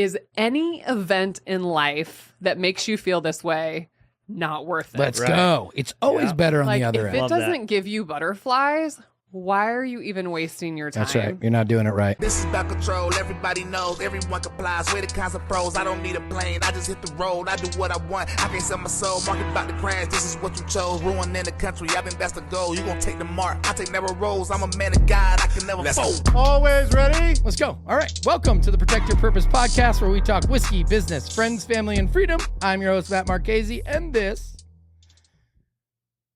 is any event in life that makes you feel this way not worth it? Let's go. It's always better on like, the other if end. it doesn't give you butterflies, why are you even wasting your time? That's right. You're not doing it right. This is about control. Everybody knows. Everyone complies. We're the kinds of pros. I don't need a plane. I just hit the road. I do what I want. I can't sell my soul. Market about to crash. This is what you chose. Ruining the country. I think that's the goal. You gonna take the mark. I take narrow roads. I'm a man of God. I can never fold. Always ready? Let's go. All right. Welcome to the Protect Your Purpose podcast, where we talk whiskey, business, friends, family, and freedom. I'm your host, Matt Marchese, and this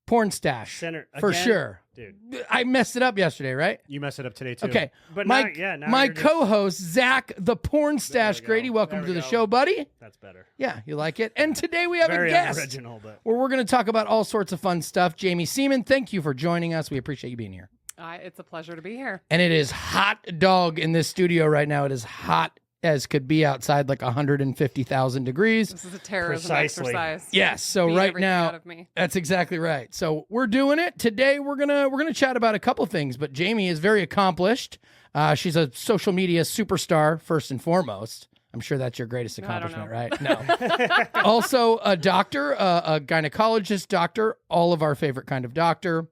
porn stash Center for again? sure. Dude, I messed it up yesterday, right? you messed it up today too. Okay. But my now my you're just- co-host, Zach, the porn stash go. Grady, welcome There to we the go. show, buddy. That's better. Yeah, you like it? And today we have Very a guest unoriginal, but where we're going to talk about all sorts of fun stuff. Jaime Seeman, thank you for joining us. We appreciate you being here. It's a pleasure to be here. And it is hot dog in this studio right now. It is hot as could be outside, like 150,000 degrees. This is a terrorism Precisely. exercise. Yes. So Beat right everything now, out of me. that's exactly right. So we're doing it today. We're gonna chat about a couple things. But Jaime is very accomplished. She's a social media superstar first and foremost. I'm sure that's your greatest I don't accomplishment, know. right? No. Also a doctor, a gynecologist doctor, all of our favorite kind of doctor.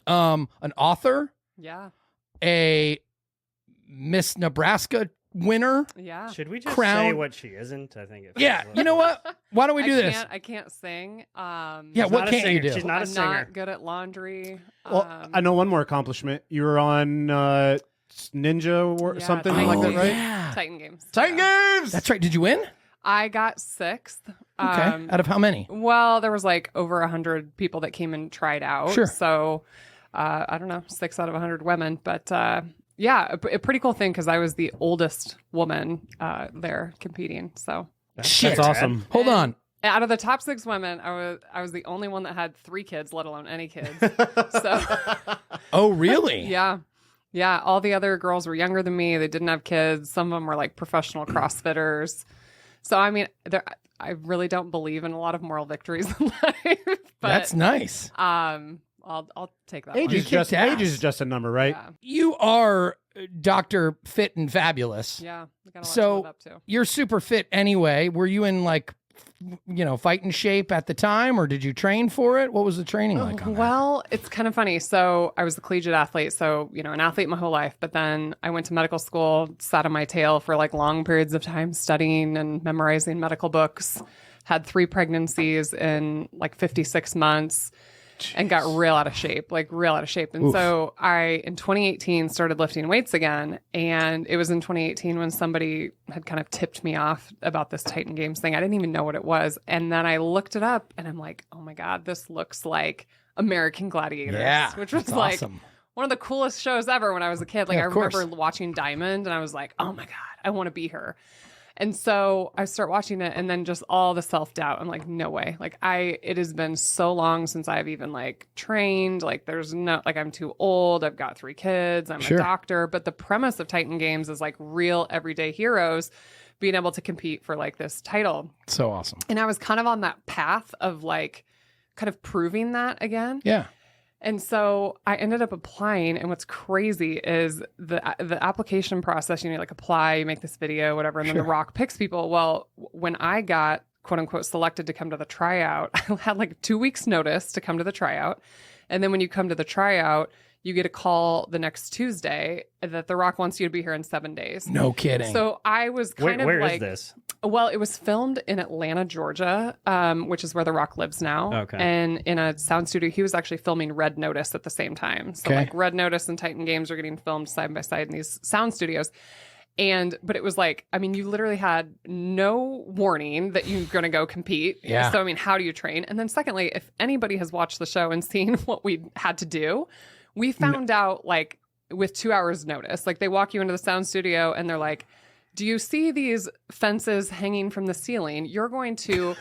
An author, Yeah. a Miss Nebraska winner. Yeah. should we just Crown- say what she isn't? I think it Yeah. feels You know like- what? Why don't we do this? I can't sing. Yeah. She's What not a can't you singer. do? She's not a I'm singer. not good at laundry. Well, I know one more accomplishment. You were on Ninja or Yeah, something Titan like that, Games. right? Yeah. Titan Games. Titan Yeah. Games. That's right. Did you win? I got sixth. Okay. Out of how many? Well, there was like over 100 people that came and tried out. Sure. So, I don't know, 6 out of 100 women. But yeah, a pretty cool thing because I was the oldest woman there competing. So Shit. That's awesome. Hold on. out of the top 6 women, I was the only one that had 3 kids, let alone any kids. So Oh, really? yeah. Yeah. All the other girls were younger than me. They didn't have kids. Some of them were like professional CrossFitters. So, I mean, I really don't believe in a lot of moral victories in life. But That's nice. I'll take that Age one. is just kicked ass. age is just a number, right? Yeah. You are Dr. Fit and Fabulous. Yeah. We got a lot to So live up to. you're super fit anyway. Were you in like, fighting shape at the time, or did you train for it? What was the training like on that? Well, it's kind of funny. So I was a collegiate athlete. So, an athlete my whole life. But then I went to medical school, sat on my tail for like long periods of time studying and memorizing medical books. Had 3 pregnancies in like 56 months. And got real out of shape. And so I, in 2018, started lifting weights again. And it was in 2018 when somebody had kind of tipped me off about this Titan Games thing. I didn't even know what it was. And then I looked it up and I'm like, oh my God, this looks like American Gladiators. Yeah, Which was that's like awesome. one of the coolest shows ever when I was a kid. Like Yeah, I of course. remember watching Diamond and I was like, oh my God, I want to be her. And so I start watching it and then just all the self-doubt. I'm like, no way. Like it has been so long since I've even like trained. Like there's no, like I'm too old. I've got 3 kids. I'm Sure. a doctor. But the premise of Titan Games is like real everyday heroes being able to compete for like this title. So awesome. And I was kind of on that path of like kind of proving that again. Yeah. And so I ended up applying, and what's crazy is the application process. Like apply, you make this video, whatever, and then The Rock picks people. Well, when I got quote unquote selected to come to the tryout, I had like 2 weeks notice to come to the tryout, and then when you come to the tryout, you get a call the next Tuesday that The Rock wants you to be here in 7 days. No kidding. So I was kind of Where like, is this? well, it was filmed in Atlanta, Georgia, which is where The Rock lives now. Okay. And in a sound studio, he was actually filming Red Notice at the same time. So Okay. like Red Notice and Titan Games are getting filmed side by side in these sound studios. But it was like, I mean, you literally had no warning that you're going to go compete. Yeah. So, I mean, how do you train? And then secondly, if anybody has watched the show and seen what we had to do, we found out like with 2 hours notice, like they walk you into the sound studio and they're like, do you see these fences hanging from the ceiling? You're going to,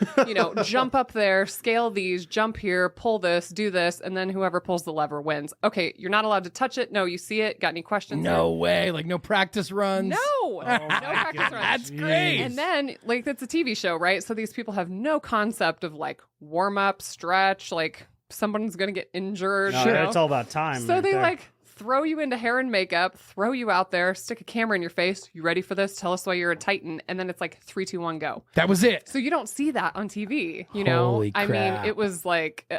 jump up there, scale these, jump here, pull this, do this, and then whoever pulls the lever wins. Okay, you're not allowed to touch it. No, you see it. Got any questions? no way. Like no practice runs. No, no practice runs. That's great. And then, like, it's a TV show, right? So these people have no concept of like warm up, stretch, like someone's going to get injured. No, you know? it's all about time. So right they there. like throw you into hair and makeup, throw you out there, stick a camera in your face. You ready for this? Tell us why you're a Titan. And then it's like 3, 2, 1, go. That was it. So you don't see that on TV, you know? Holy I mean, crap. it was like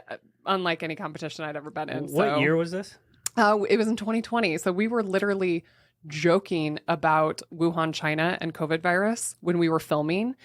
unlike any competition I'd ever been in. What year was this? It was in 2020. So we were literally joking about Wuhan, China and COVID virus when we were filming.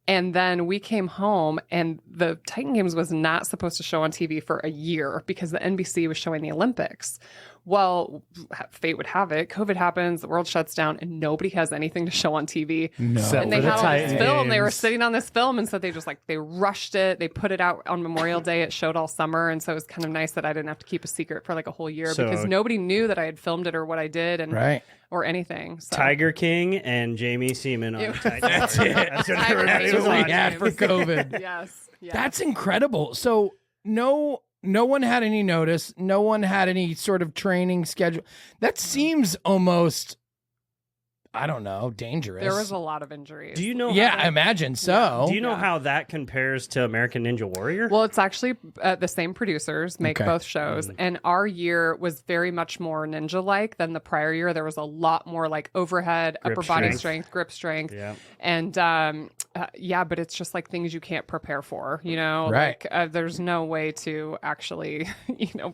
And then we came home and the Titan Games was not supposed to show on TV for a year because the NBC was showing the Olympics. Well, fate would have it. COVID happens, the world shuts down, and nobody has anything to show on TV. No. And they had all this film. They were sitting on this film, and so they just they rushed it. They put it out on Memorial Day. It showed all summer, and so it was kind of nice that I didn't have to keep a secret for like a whole year because nobody knew that I had filmed it or what I did, and or anything. So. Tiger King and Jaime Seeman on Titan. That's it. That's what Tiger everybody King was what we watching. had for COVID. Yes. That's incredible. So no one had any notice. No one had any sort of training schedule. That seems almost, I don't know, dangerous. There was a lot of injuries. Do you know? Yeah, how I imagine so. Do you know how that compares to American Ninja Warrior? Well, it's actually the same producers make both shows. And our year was very much more ninja-like than the prior year. There was a lot more like overhead, Grip upper body strength. strength, grip strength. Yeah. And but it's just like things you can't prepare for, you know? Right. Like, there's no way to actually,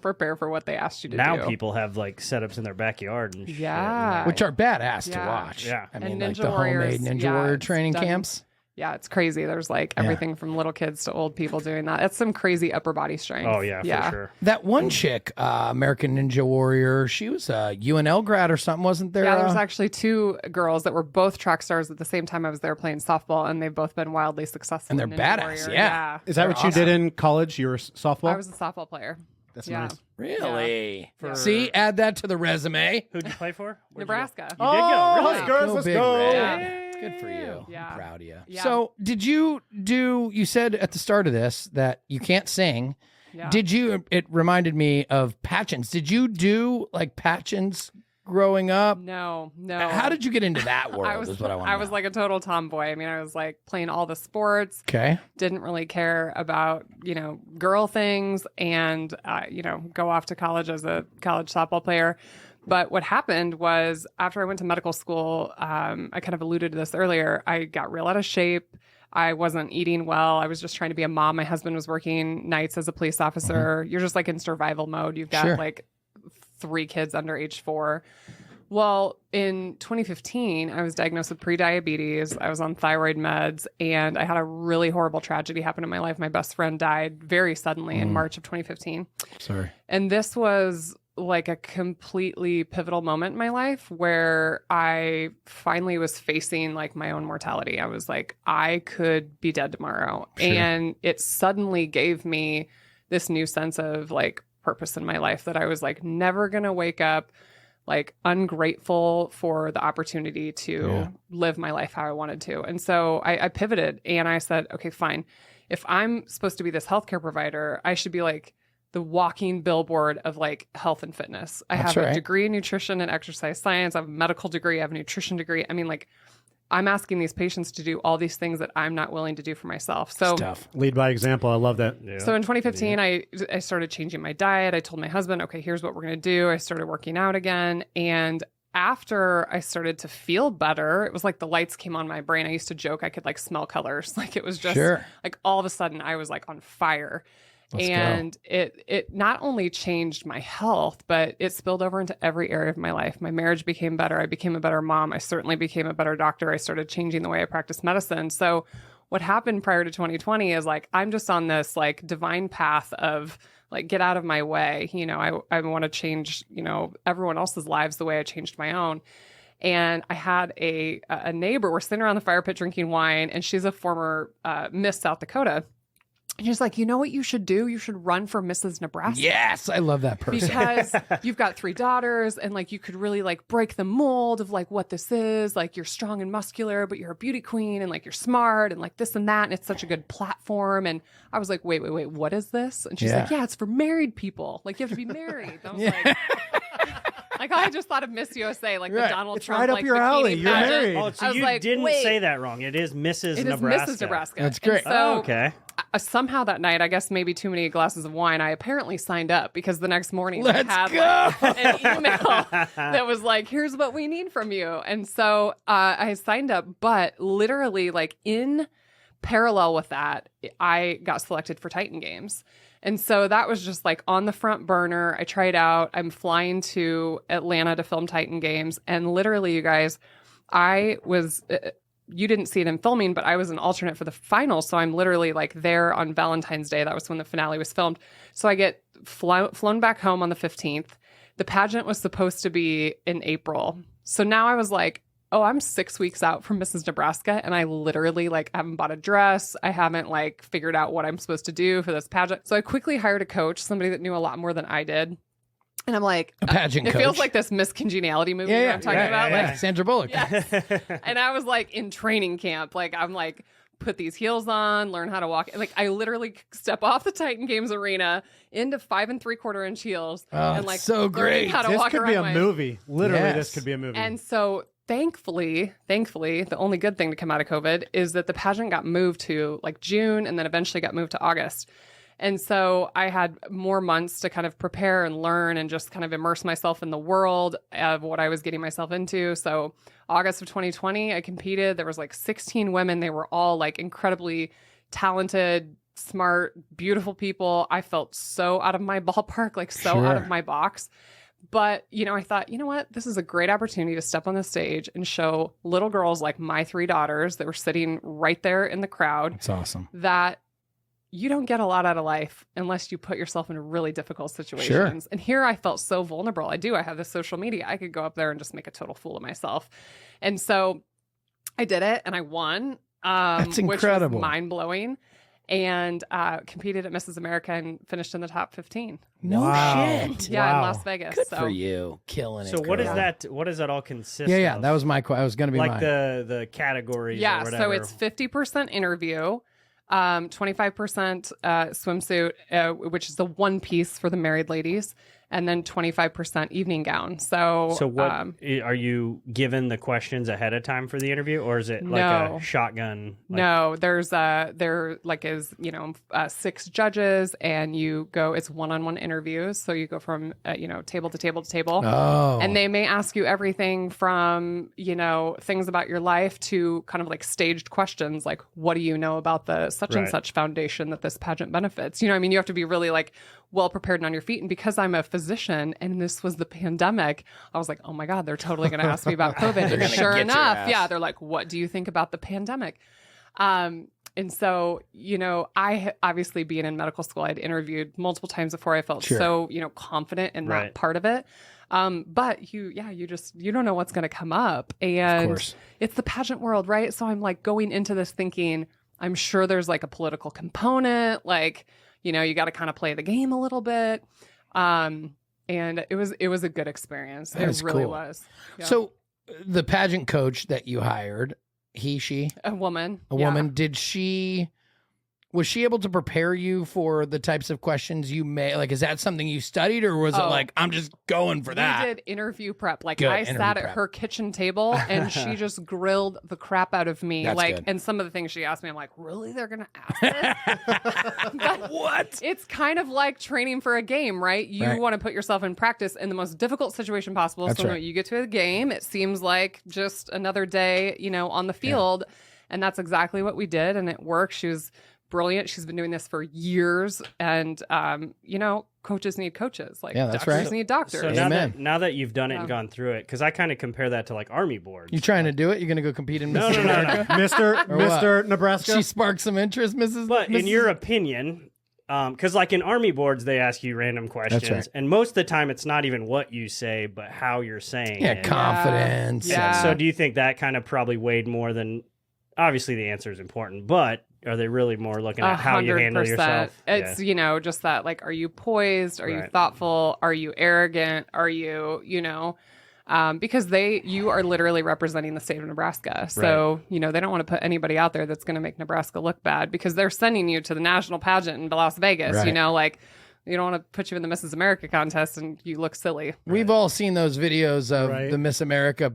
prepare for what they asked you to do. Now people have like setups in their backyard and shit. Yeah. Which are badass to Yeah. watch. Yeah. I And mean, like Ninja the homemade Warriors, Ninja yeah, Warrior it's training done- camps. Yeah, it's crazy. There's like everything from little kids to old people doing that. It's some crazy upper body strength. Oh yeah, for sure. That one chick, American Ninja Warrior, she was a UNL grad or something, wasn't there? Yeah, there was actually 2 girls that were both track stars at the same time I was there playing softball, and they've both been wildly successful. And they're in Ninja badass, Warrior. yeah. Is that what you did in college? You were softball? I was a softball player. That's yeah. nice. Really? Yeah. See, add that to the resume. Who'd you play for? Where'd you go? Nebraska. You did go. Really? Huskers, let's Big go. Red. Good for you. Yeah. I'm proud of you. Yeah. So, did you do? You said at the start of this that you can't sing. Yeah. Did you? It reminded me of pageants. Did you do like pageants growing up? No. How did you get into that world? I was is what I want. I was like a total tomboy. I mean, I was like playing all the sports. okay. Didn't really care about, girl things and, go off to college as a college softball player. But what happened was after I went to medical school, I kind of alluded to this earlier, I got real out of shape. I wasn't eating well. I was just trying to be a mom. My husband was working nights as a police officer. You're just like in survival mode. You've got like 3 kids under age 4. Well, in 2015, I was diagnosed with prediabetes. I was on thyroid meds, and I had a really horrible tragedy happen in my life. My best friend died very suddenly in March of 2015. Sorry. And this was like a completely pivotal moment in my life where I finally was facing like my own mortality. I was like, I could be dead tomorrow. Sure. And it suddenly gave me this new sense of like purpose in my life that I was like never going to wake up like ungrateful for the opportunity to live my life how I wanted to. And so I pivoted and I said, okay, fine. If I'm supposed to be this healthcare provider, I should be like the walking billboard of like health and fitness. I have a degree in nutrition and exercise science. I have a medical degree. I have a nutrition degree. I mean, like I'm asking these patients to do all these things that I'm not willing to do for myself. So Stuff. Lead by example. I love that. Yeah. So in 2015, I started changing my diet. I told my husband, okay, here's what we're going to do. I started working out again. And after I started to feel better, it was like the lights came on my brain. I used to joke I could like smell colors. Like it was just like all of a sudden I was like on fire. It not only changed my health, but it spilled over into every area of my life. My marriage became better. I became a better mom. I certainly became a better doctor. I started changing the way I practice medicine. So what happened prior to 2020 is like, I'm just on this like divine path of like, get out of my way. I want to change, everyone else's lives the way I changed my own. And I had a neighbor, we're sitting around the fire pit drinking wine, and she's a former Miss South Dakota. And she's like, you know what you should do? You should run for Mrs. Nebraska. Yes, I love that person. Because you've got 3 daughters and like you could really like break the mold of like what this is. Like you're strong and muscular, but you're a beauty queen and like you're smart and like this and that. And it's such a good platform. And I was like, wait, what is this? And she's like, yeah, it's for married people. Like you have to be married. And I was like, Like I just thought of Miss USA, like the Right. Donald It's Trump, right up like your bikini alley. You're pageant. married. Oh, so I was you like, didn't wait. say that wrong. It is Mrs. It is Nebraska. Mrs. Nebraska. That's And great. so Oh, okay. somehow that night, I guess maybe too many glasses of wine, I apparently signed up because the next morning Let's I had like, an email that was like, here's what we need from you. And so I signed up, but literally like in parallel with that, I got selected for Titan Games. And so that was just like on the front burner. I tried out. I'm flying to Atlanta to film Titan Games. And literally, you guys, I was, you didn't see it in filming, but I was an alternate for the final. So I'm literally like there on Valentine's Day. That was when the finale was filmed. So I get flown back home on the 15th. The pageant was supposed to be in April. So now I was like, oh, I'm 6 weeks out from Mrs. Nebraska, and I literally like haven't bought a dress. I haven't like figured out what I'm supposed to do for this pageant. So I quickly hired a coach, somebody that knew a lot more than I did. And I'm like, A pageant it coach. feels like this Miss Congeniality movie Yeah, that yeah, I'm talking yeah, about. yeah, Like, Yeah, Sandra Bullock. yes. And I was like in training camp. Like I'm like, put these heels on, learn how to walk. Like I literally step off the Titan Games arena into 5 3/4 inch heels, Oh, and like it's so learning great. how to This walk could around be a my- movie. Literally, Yes. this could be a movie. And so thankfully, the only good thing to come out of COVID is that the pageant got moved to like June and then eventually got moved to August. And so I had more months to kind of prepare and learn and just kind of immerse myself in the world of what I was getting myself into. So August of 2020, I competed. There was like 16 women. They were all like incredibly talented, smart, beautiful people. I felt so out of my ballpark, like so out Sure. of my box. But, you know, I thought, you know what? This is a great opportunity to step on the stage and show little girls like my 3 daughters that were sitting right there in the crowd It's awesome. that you don't get a lot out of life unless you put yourself in really difficult situations. And here I felt so vulnerable. I have this social media. I could go up there and just make a total fool of myself. And so I did it and I won. That's Which incredible. was mind-blowing. And competed at Mrs. America and finished in the top 15. No Wow. shit. Yeah, in Wow. Las Vegas. Good so for you. Killing it. So what is girl. that? What does that all consist? Yeah, of? that was my I was going to be like mine. the categories. Yeah, or whatever. so it's 50% interview, 25% swimsuit, which is the one piece for the married ladies, and then 25% evening gown. So, So what are you given the questions ahead of time for the interview, or is it like No. a shotgun? Like, no, there like is 6 judges, and you go. It's one-on-one interviews, so you go from table to table to table. Oh. And they may ask you everything from, things about your life to kind of like staged questions like, what do you know about the such and Right. such foundation that this pageant benefits? You have to be really like well prepared and on your feet. And because I'm a physician and this was the pandemic, I was like, oh my God, they're totally going to ask me about COVID. And gonna sure get your enough, ass. yeah, they're like, what do you think about the pandemic? And so, I obviously being in medical school, I'd interviewed multiple times before. I felt Sure. so, confident in Right. that part of it. But you don't know what's going to come up. And course. it's the pageant world, right? So I'm like going into this thinking, I'm sure there's like a political component, like, you got to kind of play the game a little bit. And it was a good experience. That It is really cool. was. Yeah. So the pageant coach that you hired, she, a woman, a woman, was she able to prepare you for the types of questions you may like? Is that something you studied, or was it Oh. like, I'm just going for that? We did interview prep. Like Good, I interview sat at prep. her kitchen table and she just grilled the crap out of me. That's like, good. and some of the things she asked me, I'm like, really? They're gonna ask this? But What? it's kind of like training for a game, right? You Right. want to put yourself in practice in the most difficult situation possible. That's So right. when you get to a game, it seems like just another day, on the field. And that's exactly what we did, and it worked. She was brilliant. She's been doing this for years, and coaches need coaches. Like Yeah, that's doctors right. need doctors. So Amen. now that you've done it and Yeah. gone through it, because I kind of compare that to like army boards. You trying to do it? You're going to go compete in No, Mrs. no, no, no. America? Mr. Nebraska. She sparked some interest, Mrs. But in Mrs. your opinion, because like in army boards, they ask you random questions, right. and most of the time it's not even what you say, but how you're saying yeah, it. confidence. Yeah. So do you think that kind of probably weighed more than? Obviously, the answer is important, but are they really more looking at how you handle 100%. yourself? It's, just that, like, are you poised? Are you Right. thoughtful? Are you arrogant? Are you, because you are literally representing the state of Nebraska. So, they don't want to put anybody out there that's going to make Nebraska look bad because they're sending you to the national pageant in Las Vegas, Right. like, You don't want to put you in the Mrs. America contest and you look silly. We've all seen those videos of Right. the Miss America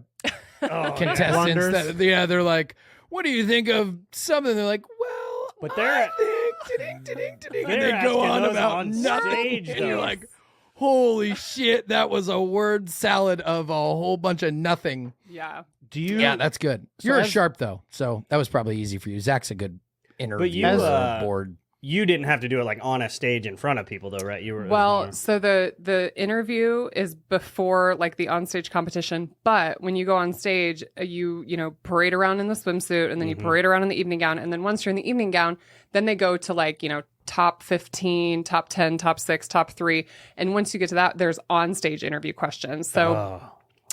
contestants. Blunders. They're like, "What do you think of something?" They're like, "Well, But they're- I think, and They're they go asking on those about on nothing, stage, and you're though. like, "Holy shit, that was a word salad of a whole bunch of nothing." Yeah. Do you? Yeah, that's good. So You're a as- sharp though, so that was probably easy for you. Zach's a good interviewer you, board. You didn't have to do it like on a stage in front of people, though, right? You were Well, so the interview is before like the onstage competition, but when you go on stage, you parade around in the swimsuit, and then you parade around in the evening gown, and then once you're in the evening gown, then they go to like top 15, top 10, top 6, top 3, and once you get to that, there's onstage interview questions. So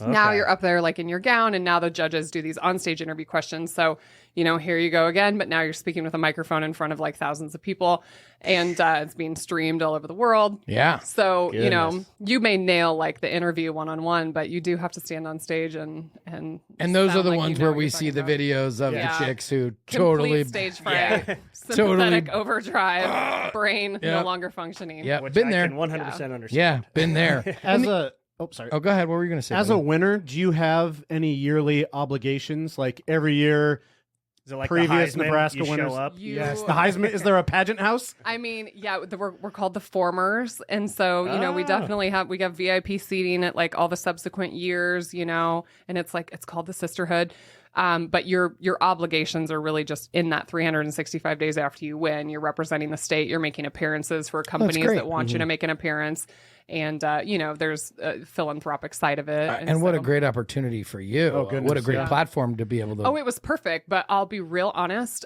now you're up there like in your gown, and now the judges do these onstage interview questions. So, here you go again, but now you're speaking with a microphone in front of like thousands of people, and it's being streamed all over the world. Yeah. So, Goodness. you may nail like the interview one-on-one, but you do have to stand on stage and And those are sound the like ones you know where what we you're see talking the about. videos of Yeah. the chicks who Complete totally stage fright, Totally- sympathetic overdrive, brain Yeah. no longer functioning. Yeah, which been I there. can 100% understand. Yeah, been there. As a sorry. Oh, go ahead. What were you going to say? As a buddy? winner, do you have any yearly obligations? Like every year, Is it like previous the Heisman, Nebraska you winners. show up? Yes, the Heisman. Is there a pageant house? I mean, yeah, we're called the formers, and so we Ah. definitely have VIP seating at like all the subsequent years, and it's called the sisterhood. But your obligations are really just in that 365 days after you win. You're representing the state. You're making appearances for companies great. that want you to make an appearance, and there's a philanthropic side of it. and what a so- great opportunity for you. Oh, goodness, what a great yeah. platform to be able to. Oh, it was perfect. But I'll be real honest.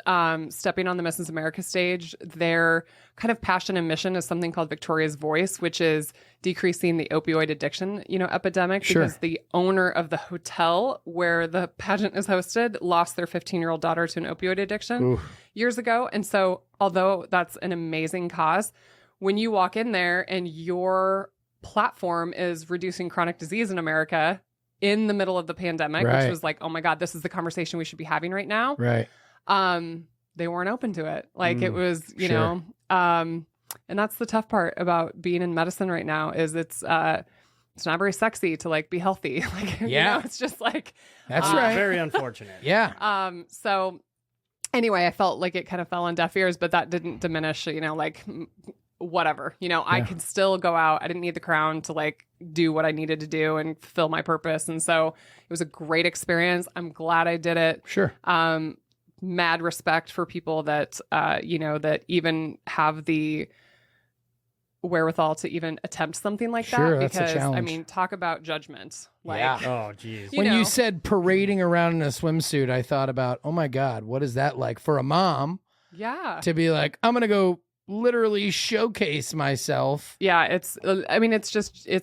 Stepping on the Mrs. America stage, their kind of passion and mission is something called Victoria's Voice, which is decreasing the opioid addiction, epidemic. Sure. Because the owner of the hotel where the pageant is hosted lost their 15-year-old daughter to an opioid addiction years ago. And so, although that's an amazing cause, when you walk in there and your platform is reducing chronic disease in America in the middle of the pandemic, Right. which was like, oh my God, this is the conversation we should be having right now. right. They weren't open to it. Like it was, sure. And that's the tough part about being in medicine right now is it's not very sexy to like be healthy. Like, Yeah. it's just like, That's Uh, right. Very unfortunate. Yeah. so anyway, I felt like it kind of fell on deaf ears, but that didn't diminish, whatever, I could still go out. I didn't need the crown to like do what I needed to do and fulfill my purpose. And so it was a great experience. I'm glad I did it. Sure. Mad respect for people that, that even have the wherewithal to even attempt something like Sure, that. that's a Because, I challenge. mean, talk about judgment. Like, Yeah. Oh, geez. You When know. you said parading around in a swimsuit, I thought about, oh my God, what is that like for a mom yeah. to be like, I'm going to go literally showcase myself. Yeah, it's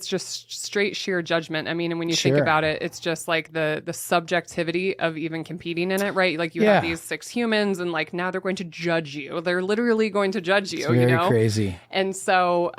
just straight sheer judgment. I mean, and when you think Sure. about it, it's just like the subjectivity of even competing in it, right? Like you Yeah. have these 6 humans and like now they're going to judge you. They're literally going to judge you, It's very you know? crazy. And so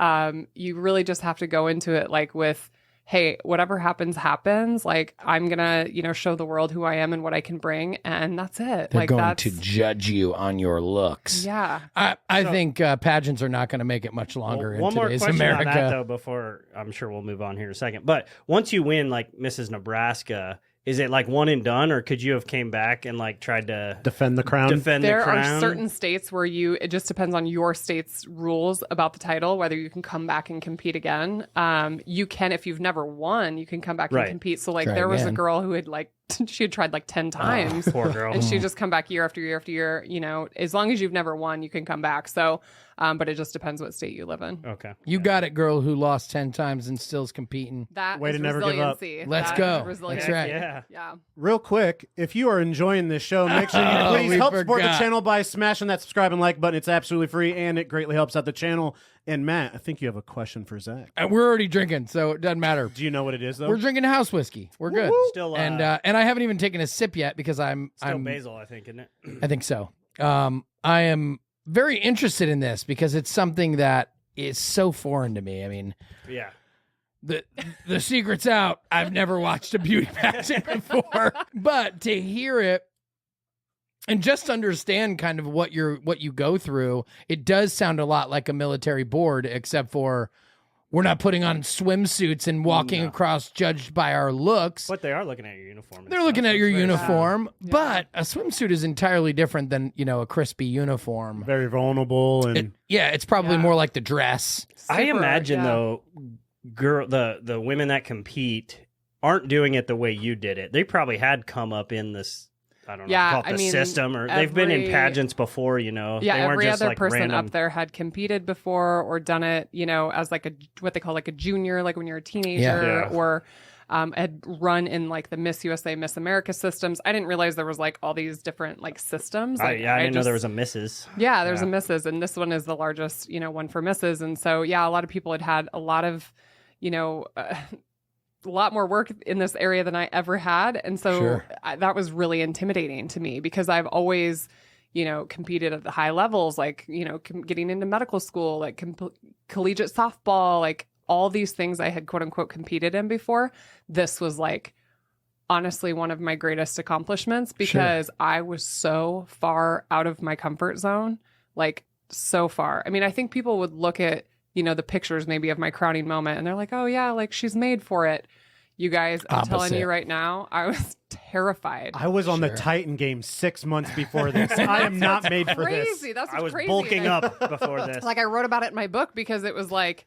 you really just have to go into it like with, hey, whatever happens, happens. Like I'm gonna, show the world who I am and what I can bring, and that's it. They're like going that's to judge you on your looks. yeah. I think pageants are not going to make it much longer Well, in one more today's question America. on that, though, before I'm sure we'll move on here in a second. But once you win, like Mrs. Nebraska, is it like one and done, or could you have came back and like tried to Defend the crown. defend There the crown? are certain states where it just depends on your state's rules about the title, whether you can come back and compete again. You can, if you've never won, you can come back Right. and compete. So like Try there was a again. girl who had like, she had tried like 10 times. Poor girl. And she just come back year after year after year, as long as you've never won, you can come back. So, but it just depends what state you live in. Okay. You got it, girl who lost 10 times and still's competing. That Way is to never give up. resiliency. Let's That go. is resilience. That's right. Yeah. Yeah. Real quick, if you are enjoying this show, make sure you Oh, please we help support the forgot. channel by smashing that subscribe and like button. It's absolutely free and it greatly helps out the channel. And Matt, I think you have a question for Zach. We're already drinking, so it doesn't matter. Do you know what it is though? We're drinking house whiskey. We're good. Still, And I haven't even taken a sip yet because still I'm basil, I think, isn't it? I think so. I am very interested in this because it's something that is so foreign to me. I mean, Yeah. the secret's out. I've never watched a beauty pageant before, but to hear it And just to understand kind of what you go through, it does sound a lot like a military board, except for we're not putting on swimsuits and walking across judged by our looks. But they are looking at your uniform. They're looking at your That's very uniform, but a swimsuit is entirely different than, a crispy uniform. Very vulnerable and It's probably more like the dress. I Super, imagine though, the women that compete aren't doing it the way you did it. They probably had come up in this, I don't know, Yeah, call it I the mean, system, or they've been in every- pageants before, They weren't every just other like person random. up there had competed before or done it, as like what they call like a junior, like when you're a teenager, Yeah. or had run in like the Miss USA, Miss America systems. I didn't realize there was like all these different like systems. I Like, didn't know just- there was a misses. Yeah, there's a misses, and this one is the largest, one for misses. And so, yeah, a lot of people had a lot of, a lot more work in this area than I ever had. And so Sure. that was really intimidating to me because I've always, competed at the high levels, like, getting into medical school, like collegiate softball, like all these things I had quote unquote competed in before. This was like, honestly, one of my greatest accomplishments because I was so far out of my comfort zone, like so far. I mean, I think people would look at, the pictures maybe of my crowning moment and they're like, oh yeah, like she's made for it. You guys, I'm telling Opposite. you right now, I was terrified. I was on the Titan game 6 months before this. I am not made for this. Crazy. That's I was crazy. bulking And up before this. Like I wrote about it in my book because it was like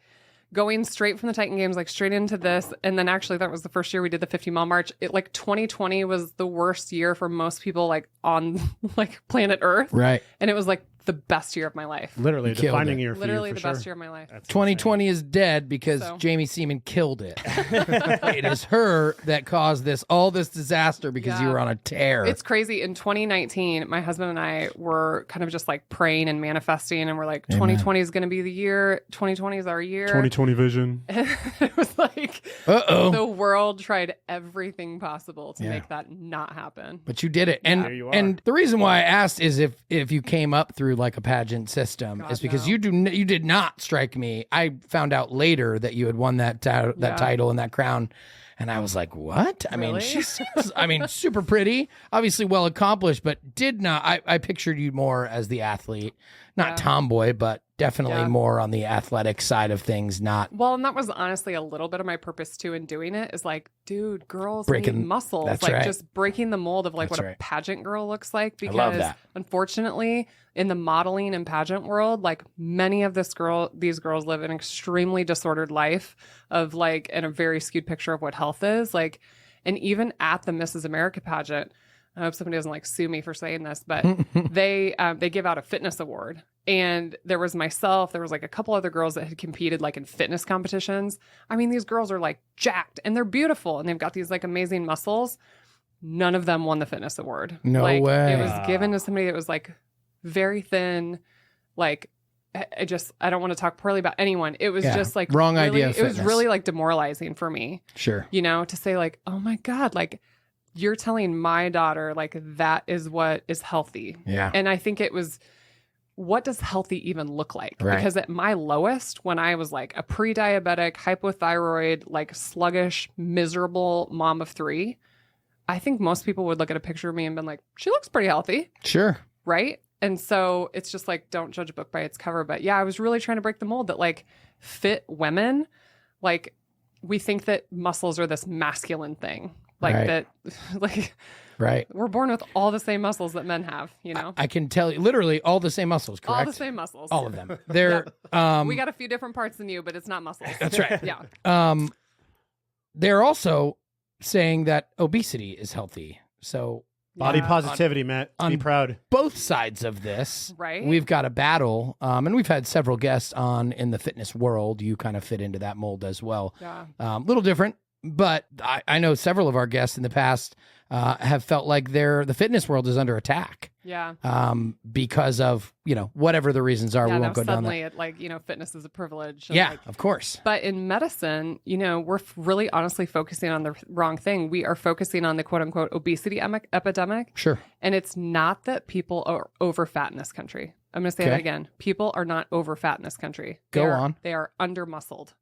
going straight from the Titan Games, like straight into this. And then actually that was the first year we did the 50-mile march. It like 2020 was the worst year for most people like on like planet Earth. Right. And it was like the best year of my life. Literally You killed defining it. year for Literally you, the for best sure. year of my life. That's 2020 is dead because So- Jaime Seeman killed it. It is her that caused all this disaster because you Yeah. were on a tear. It's crazy. In 2019, my husband and I were kind of just like praying and manifesting, and we're like, 2020 is going to be the year. 2020 is our year. 2020 vision. It was like Uh-oh. the world tried everything possible to Yeah. make that not happen. But you did it. And There you are. and the reason why I asked is if you came up through like a pageant system God, is because no. you did not strike me. I found out later that you had won that title and that crown. And I was like, what? I mean, Really? she's super pretty, obviously well accomplished, but did not. I pictured you more as the athlete, not Yeah. tomboy, but definitely Yeah. more on the athletic side of things, not Well, and that was honestly a little bit of my purpose too in doing it is like, dude, girls Breaking- need muscles. that's like right. just breaking the mold of like That's what right. a pageant girl looks like. I Because love that. unfortunately, in the modeling and pageant world, like many of these girls live an extremely disordered life of like, and a very skewed picture of what health is. Like, and even at the Mrs. America pageant, I hope somebody doesn't like sue me for saying this, but they give out a fitness award. And there was myself, there was like a couple other girls that had competed like in fitness competitions. I mean, these girls are like jacked and they're beautiful and they've got these like amazing muscles. None of them won the fitness award. No like, way. It was given to somebody that was like very thin, like I don't want to talk poorly about anyone. It was Yeah, just like wrong really, idea of it was fitness. really like demoralizing for me, sure. to say like, oh my God, like you're telling my daughter like that is what is healthy. Yeah. And I think it was, what does healthy even look like? Right. Because at my lowest, when I was like a pre-diabetic, hypothyroid, like sluggish, miserable mom of 3, I think most people would look at a picture of me and been like, she looks pretty healthy, Sure. right? And so it's just like, don't judge a book by its cover. But yeah, I was really trying to break the mold that like fit women, like we think that muscles are this masculine thing. Like Right. that, like Right. we're born with all the same muscles that men have, I can tell you literally all the same muscles, correct? all the same muscles. All of them. They're We got a few different parts than you, but it's not muscles. That's right. Yeah. They're also saying that obesity is healthy. So Body Yeah. positivity, Matt. Be on- proud. both sides of this, Right. we've got a battle, and we've had several guests on in the fitness world. You kind of fit into that mold as well. Yeah. Little different, but I know several of our guests in the past have felt like the fitness world is under attack Yeah. because of whatever the reasons are. Yeah, We now won't go down that. suddenly it like, fitness is a privilege. and, Yeah, like, of course. but in medicine, we're really honestly focusing on the wrong thing. We are focusing on the quote unquote obesity epidemic. Sure. And it's not that people are over fat in this country. I'm going to say that Okay. again. People are not over fat in this country. Go on. They are under muscled.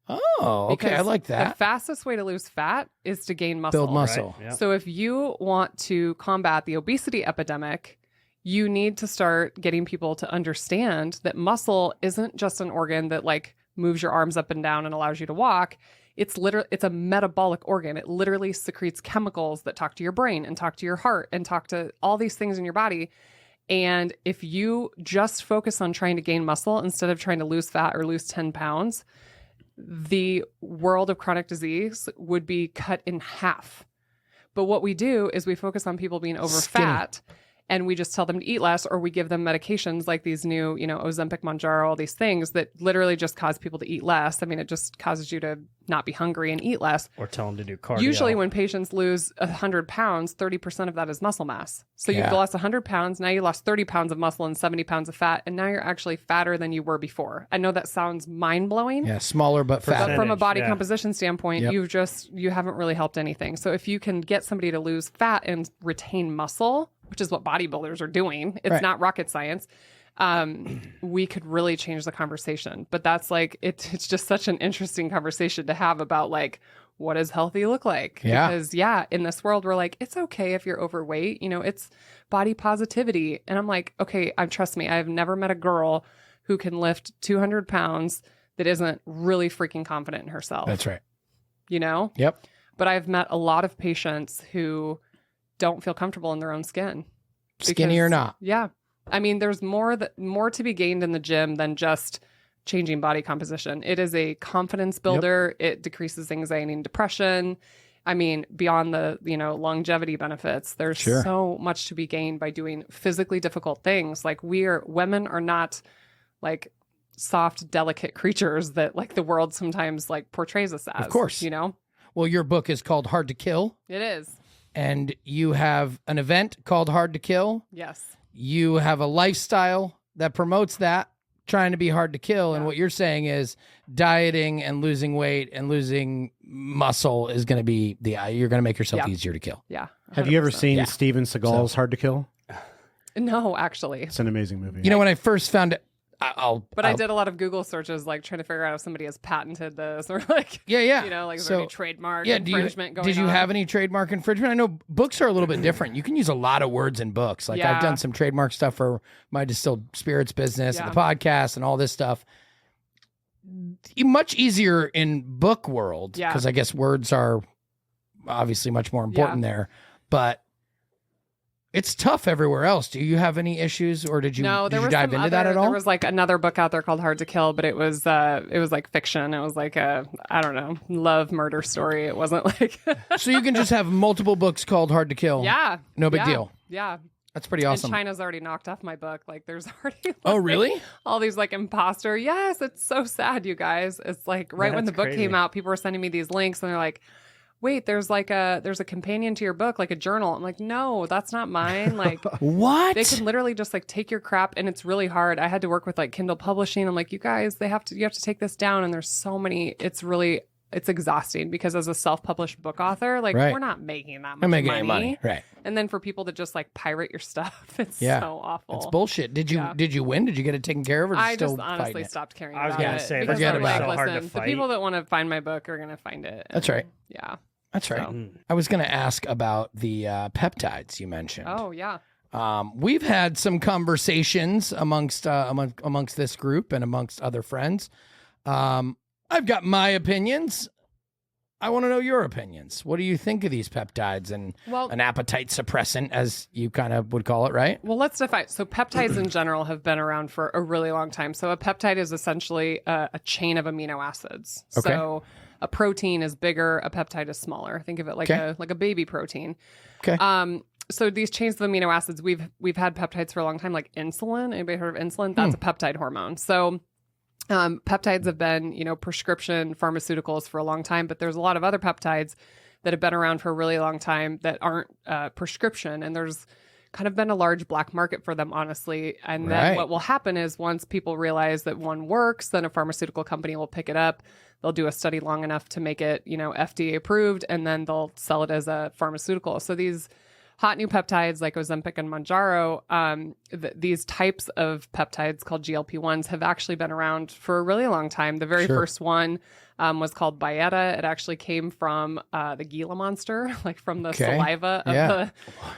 Oh, okay. I Because like The that. fastest way to lose fat is to gain muscle. Build muscle. Right, yeah. So if you want to combat the obesity epidemic, you need to start getting people to understand that muscle isn't just an organ that like moves your arms up and down and allows you to walk. It's a metabolic organ. It literally secretes chemicals that talk to your brain and talk to your heart and talk to all these things in your body. And if you just focus on trying to gain muscle instead of trying to lose fat or lose 10 pounds, the world of chronic disease would be cut in half. But what we do is we focus on people being over fat, and we just tell them to eat less, or we give them medications like these new, Ozempic, Mounjaro, all these things that literally just cause people to eat less. I mean, it just causes you to not be hungry and eat less. Or tell them to do cardio. Usually when patients lose 100 pounds, 30% of that is muscle mass. So you've lost 100 pounds. Now you lost 30 pounds of muscle and 70 pounds of fat. And now you're actually fatter than you were before. I know that sounds mind blowing. Yeah, smaller but fatter. But from a body composition standpoint, you haven't really helped anything. So if you can get somebody to lose fat and retain muscle, which is what bodybuilders are doing, it's not rocket science, we could really change the conversation. But that's like, it's just such an interesting conversation to have about like, what does healthy look like? Yeah. Because in this world, we're like, it's okay if you're overweight, it's body positivity. And I'm like, okay, trust me, I've never met a girl who can lift 200 pounds that isn't really freaking confident in herself. That's right. Yep. But I've met a lot of patients who don't feel comfortable in their own skin. Skinny or not. Yeah. I mean, there's more to be gained in the gym than just changing body composition. It is a confidence builder. It decreases anxiety and depression. I mean, beyond the, longevity benefits, there's so much to be gained by doing physically difficult things. Like women are not like soft, delicate creatures that like the world sometimes like portrays us as. Of course. Well, your book is called Hard to Kill. It is. And you have an event called Hard to Kill. Yes. You have a lifestyle that promotes that, trying to be hard to kill. Yeah. And what you're saying is dieting and losing weight and losing muscle is going to be you're going to make yourself easier to kill. Yeah. 100%. Have you ever seen Steven Seagal's Hard to Kill? No, actually. It's an amazing movie. When I first found it, I did a lot of Google searches, like trying to figure out if somebody has patented this or like, like is there any trademark infringement going on? Did you have any trademark infringement? I know books are a little bit different. You can use a lot of words in books. Like I've done some trademark stuff for my distilled spirits business and the podcast and all this stuff. Much easier in book world because I guess words are obviously much more important there, but it's tough everywhere else. Do you have any issues, or did you dive into that at all? There was like another book out there called Hard to Kill, but it was like fiction. It was like a, I don't know, love murder story. It wasn't like. So you can just have multiple books called Hard to Kill. Yeah. No big deal. Yeah. That's pretty awesome. And China's already knocked off my book. Like there's already oh really? All these like imposter. Yes, it's so sad, you guys. It's like when the book came out, people were sending me these links and they're like, wait, there's a companion to your book, like a journal. I'm like, no, that's not mine. Like what? They can literally just like take your crap, and it's really hard. I had to work with like Kindle publishing. I'm like, you guys, you have to take this down. And there's so many, it's exhausting because as a self-published book author, like we're not making that much money. Right. And then for people to just like pirate your stuff, it's so awful. It's bullshit. Did you win? Did you get it taken care of? Or I still just honestly stopped caring about it. I was going to say, forget about it. So hard to the fight. people that want to find my book are going to find it. That's right. Yeah. That's right. So. I was going to ask about the peptides you mentioned. Oh, yeah. We've had some conversations amongst this group and amongst other friends. I've got my opinions. I want to know your opinions. What do you think of these peptides and an appetite suppressant, as you kind of would call it, right? Well, let's define. So peptides in general have been around for a really long time. So a peptide is essentially a chain of amino acids. Okay. So a protein is bigger, a peptide is smaller. Think of it like a baby protein. Okay. So these chains of amino acids, we've had peptides for a long time, like insulin. Anybody heard of insulin? That's a peptide hormone. So peptides have been, prescription pharmaceuticals for a long time, but there's a lot of other peptides that have been around for a really long time that aren't prescription. And there's kind of been a large black market for them, honestly. And then what will happen is once people realize that one works, then a pharmaceutical company will pick it up. They'll do a study long enough to make it, FDA approved, and then they'll sell it as a pharmaceutical. So these hot new peptides like Ozempic and Mounjaro, these types of peptides called GLP-1s have actually been around for a really long time. The very first one was called Byetta. It actually came from the Gila monster, like from the saliva of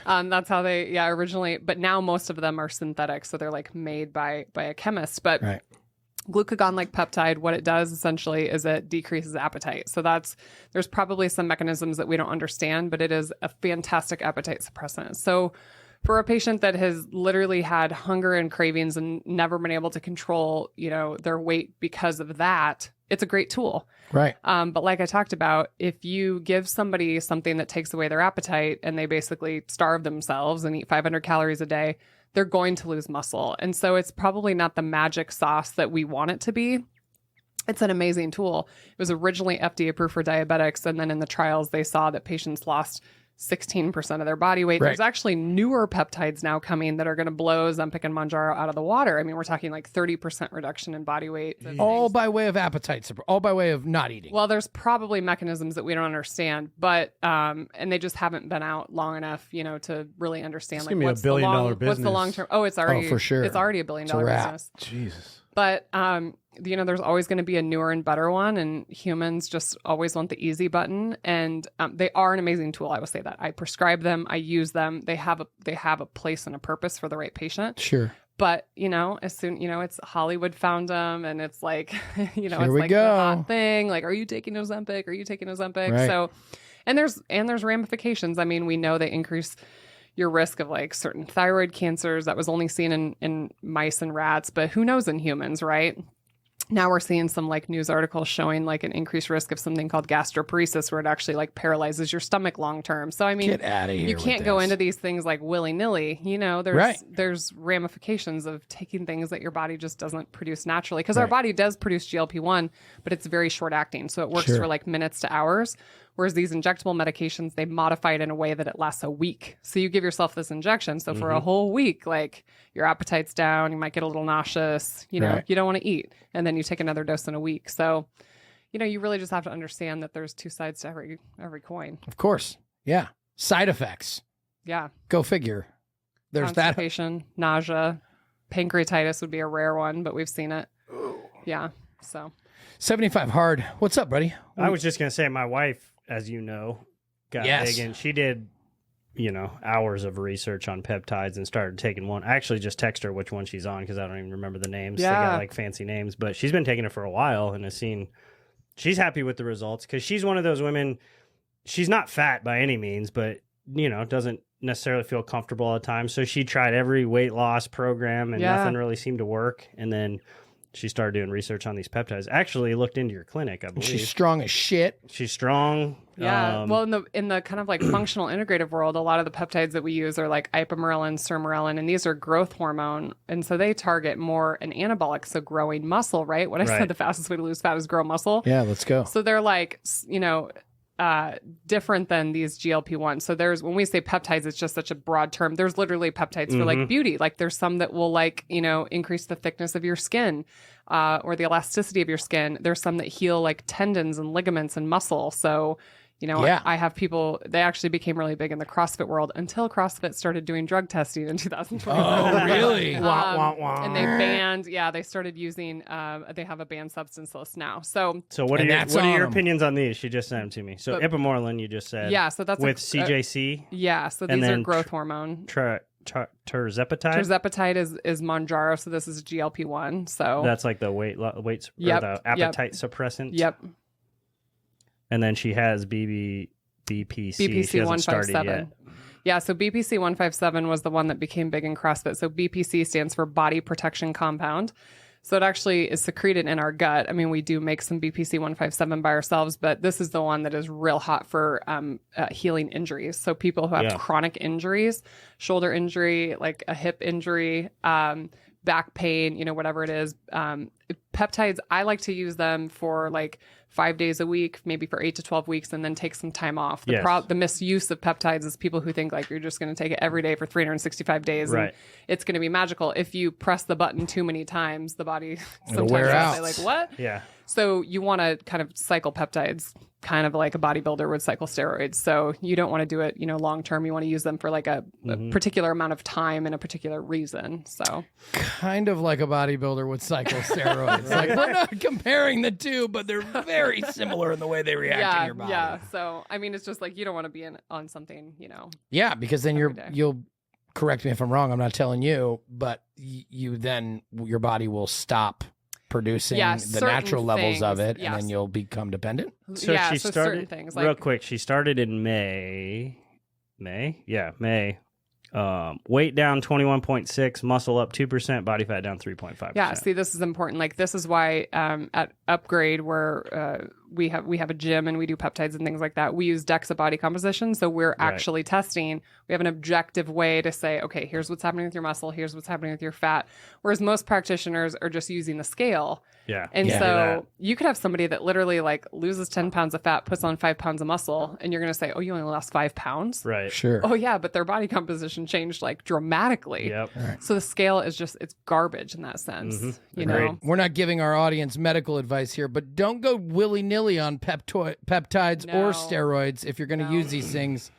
the. That's how they originally. But now most of them are synthetic, so they're like made by a chemist. But glucagon-like peptide, what it does essentially is it decreases appetite. So there's probably some mechanisms that we don't understand, but it is a fantastic appetite suppressant. So for a patient that has literally had hunger and cravings and never been able to control, their weight because of that, it's a great tool. Right. But like I talked about, if you give somebody something that takes away their appetite and they basically starve themselves and eat 500 calories a day, they're going to lose muscle. And so it's probably not the magic sauce that we want it to be. It's an amazing tool. It was originally FDA approved for diabetics. And then in the trials, they saw that patients lost 16% of their body weight. Right. There's actually newer peptides now coming that are going to blow Ozempic and Mounjaro out of the water. I mean, we're talking like 30% reduction in body weight. All by way of appetite, all by way of not eating. Well, there's probably mechanisms that we don't understand, but and they just haven't been out long enough, to really understand. It's like gonna be what's $1 billion business. What's the long term? Oh, it's already for sure. It's already $1 billion business. Jesus. But there's always going to be a newer and better one, and humans just always want the easy button. And they are an amazing tool. I will say that I prescribe them, I use them. They have a place and a purpose for the right patient. Sure. But as soon it's Hollywood found them, and it's like it's like go. the hot thing. Like, are you taking Ozempic? Are you taking Ozempic? Right. So, and there's ramifications. I mean, we know they increase your risk of like certain thyroid cancers. That was only seen in mice and rats, but who knows in humans, right? Now we're seeing some like news articles showing like an increased risk of something called gastroparesis, where it actually like paralyzes your stomach long term. So I mean, get out of here. You can't go into these things like willy nilly. There's ramifications of taking things that your body just doesn't produce naturally, because our body does produce GLP-1, but it's very short acting, so it works for like minutes to hours. Whereas these injectable medications, they modify it in a way that it lasts a week. So you give yourself this injection. So for a whole week, like your appetite's down, you might get a little nauseous, you don't want to eat. And then you take another dose in a week. So, you really just have to understand that there's two sides to every coin. Of course. Yeah. Side effects. Yeah. Go figure. There's constipation, nausea, pancreatitis would be a rare one, but we've seen it. Yeah. So 75 hard. What's up, buddy? I was just going to say, my wife, as you know, got big, and she did, hours of research on peptides and started taking one. I actually just text her which one she's on, because I don't even remember the names. Yeah. They got like fancy names, but she's been taking it for a while and has seen, she's happy with the results, because she's one of those women, she's not fat by any means, but, doesn't necessarily feel comfortable all the time. So she tried every weight loss program and nothing really seemed to work. And then she started doing research on these peptides. Actually looked into your clinic, I believe. She's strong as shit. She's strong. Yeah. Well, in the kind of like functional integrative world, a lot of the peptides that we use are like ipamorelin, sermorelin, and these are growth hormone. And so they target more an anabolic, so growing muscle, right? What I said, the fastest way to lose fat is grow muscle. Yeah, let's go. So they're like, different than these GLP-1. So when we say peptides, it's just such a broad term. There's literally peptides for like beauty. Like there's some that will like, increase the thickness of your skin, or the elasticity of your skin. There's some that heal like tendons and ligaments and muscle. So, I have people, they actually became really big in the CrossFit world until CrossFit started doing drug testing in 2020. Oh, really? And they started using, they have a banned substance list now. So what are your opinions on these? She just sent them to me. So ipamorelin, you just said. Yeah, so that's with CJC. Yeah, so these are growth hormone. Tirzepatide. Tirzepatide is Mounjaro, so this is GLP-1. So that's like the the appetite suppressant. Yep. And then she has BPC. BPC 157. Yeah, so BPC 157 was the one that became big in CrossFit. So BPC stands for Body Protection Compound. So it actually is secreted in our gut. I mean, we do make some BPC 157 by ourselves, but this is the one that is real hot for healing injuries. So people who have chronic injuries, shoulder injury, like a hip injury, back pain, whatever it is, peptides, I like to use them for like 5 days a week, maybe for 8 to 12 weeks, and then take some time off. The misuse of peptides is people who think like you're just going to take it every day for 365 days and it's going to be magical. If you press the button too many times, the body sometimes wear out. say like, what? Yeah. So you want to kind of cycle peptides kind of like a bodybuilder would cycle steroids. So you don't want to do it, long term. You want to use them for like a particular amount of time and a particular reason. So kind of like a bodybuilder would cycle steroids. Like we're not comparing the two, but they're very similar in the way they react in your body. Yeah. So I mean, it's just like you don't want to be on something, Yeah, because then you'll correct me if I'm wrong. I'm not telling you, but your body will stop producing the natural levels of it, and then you'll become dependent. So she so started certain things, real quick. She started in May. May. Weight down 21.6, muscle up 2%, body fat down 3.5%. Yeah, see, this is important. Like this is why at Upgrade, where we have a gym and we do peptides and things like that, we use DEXA body composition. So we're actually testing. We have an objective way to say, okay, here's what's happening with your muscle, here's what's happening with your fat. Whereas most practitioners are just using the scale. Yeah. And so you could have somebody that literally like loses 10 pounds of fat, puts on 5 pounds of muscle, and you're going to say, oh, you only lost 5 pounds? Right. Sure. Oh, yeah, but their body composition changed like dramatically. Yep. Right. So the scale is just, it's garbage in that sense. You know? We're not giving our audience medical advice here, but don't go willy-nilly on peptides or steroids if you're going to use these things.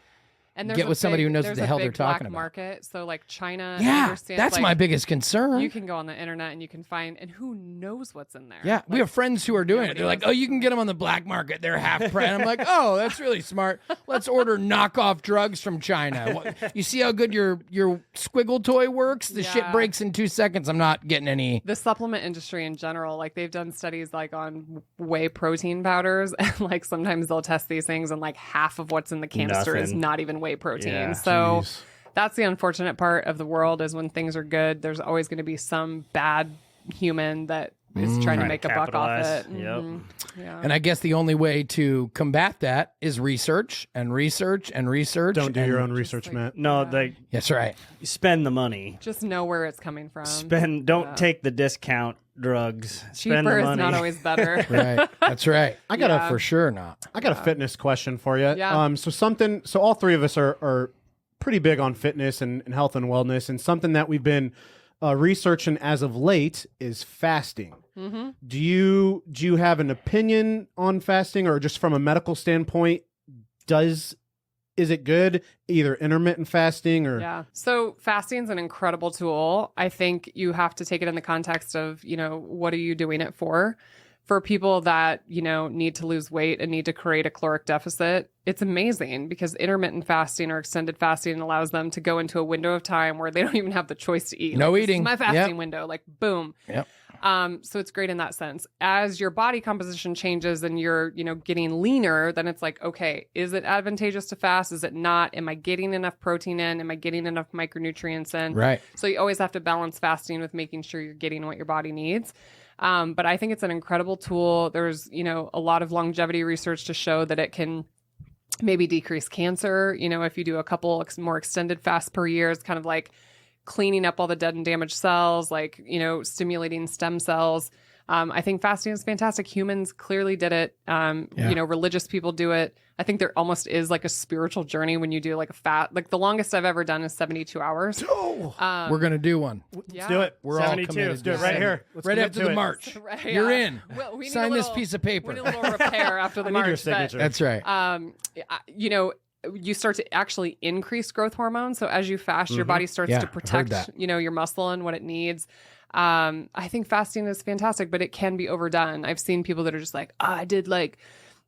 And get with somebody who knows what the hell they're talking about. Market, so like China. Yeah, that's my biggest concern. You can go on the internet and you can find, and who knows what's in there. Yeah, we have friends who are doing it. They're like, oh, you can get them on the black market. They're half price. I'm like, oh, that's really smart. Let's order knockoff drugs from China. You see how good your squiggle toy works? The shit breaks in 2 seconds. I'm not getting any. The supplement industry in general, like they've done studies like on whey protein powders, and like sometimes they'll test these things and like half of what's in the canister is not even whey protein. Yeah. So that's the unfortunate part of the world is when things are good, there's always going to be some bad human that is trying to make a buck off it. Yep. Yeah. And I guess the only way to combat that is research and research and research. Don't do your own research, Matt. No, That's right. spend the money. Just know where it's coming from. Don't take the discount drugs. Spend Cheaper the is money. not always better. Right. That's right. I got for sure not. I got a fitness question for you. Yeah. So all three of us are pretty big on fitness and health and wellness, and something that we've been researching as of late is fasting. Mm-hmm. Do you have an opinion on fasting, or just from a medical standpoint, is it good, either intermittent fasting or? Yeah. So fasting is an incredible tool. I think you have to take it in the context of, what are you doing it for? For people that, need to lose weight and need to create a caloric deficit, it's amazing because intermittent fasting or extended fasting allows them to go into a window of time where they don't even have the choice to eat. No like, eating. This is my fasting window, like boom. Yep. So it's great in that sense. As your body composition changes and you're, getting leaner, then it's like, okay, is it advantageous to fast? Is it not? Am I getting enough protein in? Am I getting enough micronutrients in? Right. So you always have to balance fasting with making sure you're getting what your body needs. But I think it's an incredible tool. There's, a lot of longevity research to show that it can maybe decrease cancer. If you do a couple more extended fasts per year, it's kind of like cleaning up all the dead and damaged cells, like, stimulating stem cells. I think fasting is fantastic. Humans clearly did it. Religious people do it. I think there almost is like a spiritual journey when you do like a fast. Like the longest I've ever done is 72 hours. We're going to do one. Let's do it. We're all 72. committed. Let's do it right here. Let's Right commit after to the it. march. Right, You're in. Well, we need Sign a this little- piece of paper. We need a little repair after the I need your march. signature. That's right. You start to actually increase growth hormones. So as you fast, your body starts Yeah, to I've heard protect, that. your muscle and what it needs. I think fasting is fantastic, but it can be overdone. I've seen people that are just like, I did like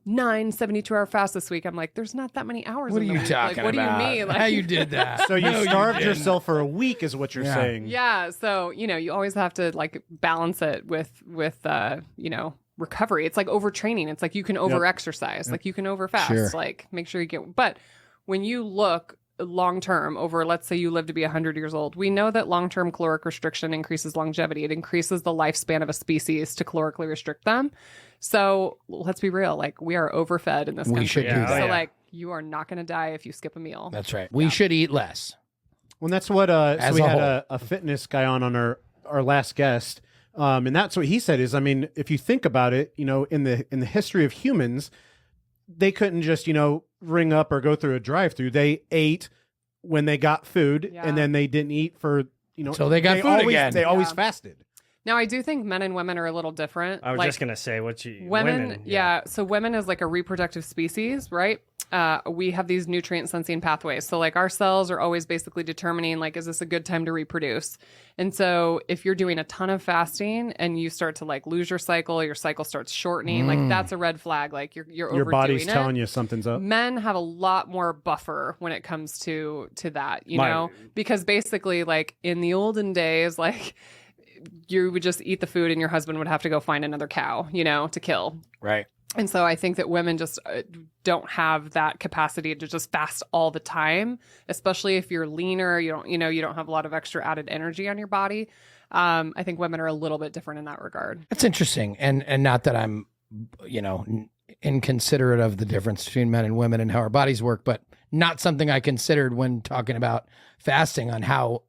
9 72-hour fasts this week. I'm like, there's not that many hours. What are in the you week. talking Like, what about? do you mean? Like, How you did that? So you No, starved didn't. yourself for a week, is what you're Yeah. saying. Yeah. So, you always have to like balance it with recovery. It's like overtraining. It's like you can over exercise, like you can over fast, Sure. like make sure you get, but when you look long term over, let's say you live to be 100 years old, we know that long term caloric restriction increases longevity. It increases the lifespan of a species to calorically restrict them. So let's be real, like we are overfed in this country. We should do Yeah, that. So like you are not going to die if you skip a meal. That's right. We should eat less. Well, that's what. So As we a had whole. a fitness guy on our last guest And that's what he said is, I mean, if you think about it, you know, in the history of humans, they couldn't just, you know, ring up or go through a drive-through. They ate when they got food, and then they didn't eat for, you know, until they got food again. They always fasted. Now, I do think men and women are a little different. I was just going to say women. Yeah. So women is like a reproductive species, right? We have these nutrient sensing pathways. So like our cells are always basically determining like, is this a good time to reproduce? And so if you're doing a ton of fasting and you start to like lose your cycle starts shortening, like that's a red flag. Like you're Your overdoing body's it. telling you something's up. Men have a lot more buffer when it comes to that, you know, because basically like in the olden days, like you would just eat the food and your husband would have to go find another cow, you know, to kill. Right. And so I think that women just don't have that capacity to just fast all the time, especially if you're leaner, you don't have a lot of extra added energy on your body. I think women are a little bit different in that regard. That's interesting. And not that I'm, you know, inconsiderate of the difference between men and women and how our bodies work, but not something I considered when talking about fasting on how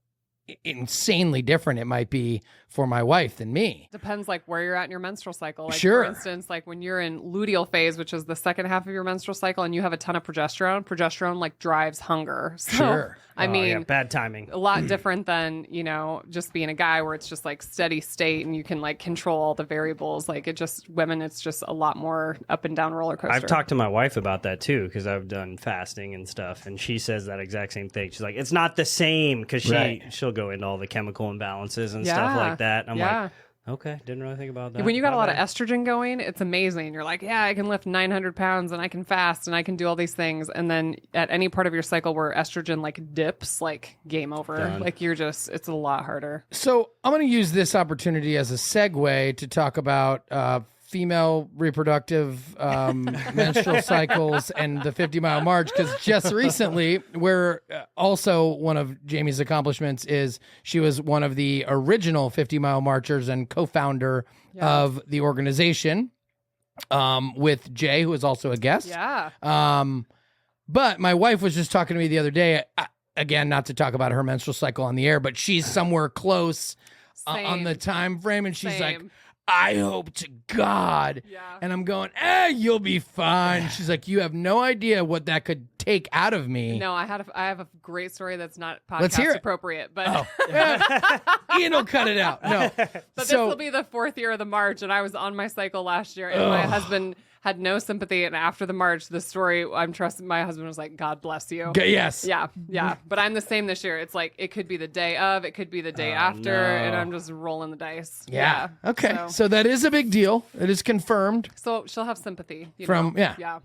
insanely different it might be for my wife than me. Depends like where you're at in your menstrual cycle. Like Sure. for instance, like when you're in luteal phase, which is the second half of your menstrual cycle, and you have a ton of progesterone like drives hunger. So, Sure. I mean, bad timing. A lot different than, you know, just being a guy where it's just like steady state and you can like control all the variables. Like women, it's just a lot more up and down roller coaster. I've talked to my wife about that too, because I've done fasting and stuff, and she says that exact same thing. She's like, it's not the same, because she'll go into all the chemical imbalances and stuff like that. I'm like, okay, didn't really think about that. When you got a lot of estrogen going, it's amazing. You're like, yeah, I can lift 900 pounds and I can fast and I can do all these things. And then at any part of your cycle where estrogen like dips, like game over. Done. Like it's a lot harder. So I'm going to use this opportunity as a segue to talk about female reproductive menstrual cycles and the 50-mile march, because just recently, where also one of Jamie's accomplishments is she was one of the original 50-mile marchers and co-founder of the organization with Jay, who is also a guest. Yeah. But my wife was just talking to me the other day, again, not to talk about her menstrual cycle on the air, but she's somewhere close on the time frame, and she's like, I hope to God. Yeah. And I'm going, you'll be fine. She's like, you have no idea what that could take out of me. No, I have a great story that's not Let's hear podcast it. appropriate, but Ian will cut it out. No. but this will be the 4th year of the march, and I was on my cycle last year, and my husband had no sympathy. And after the march, the story, I'm trusting my husband was like, God bless you. Yes. Yeah. But I'm the same this year. It's like, it could be the day of, it could be the day after, and I'm just rolling the dice. Yeah. Okay. So that is a big deal. It is confirmed. So she'll have sympathy. From, Yeah.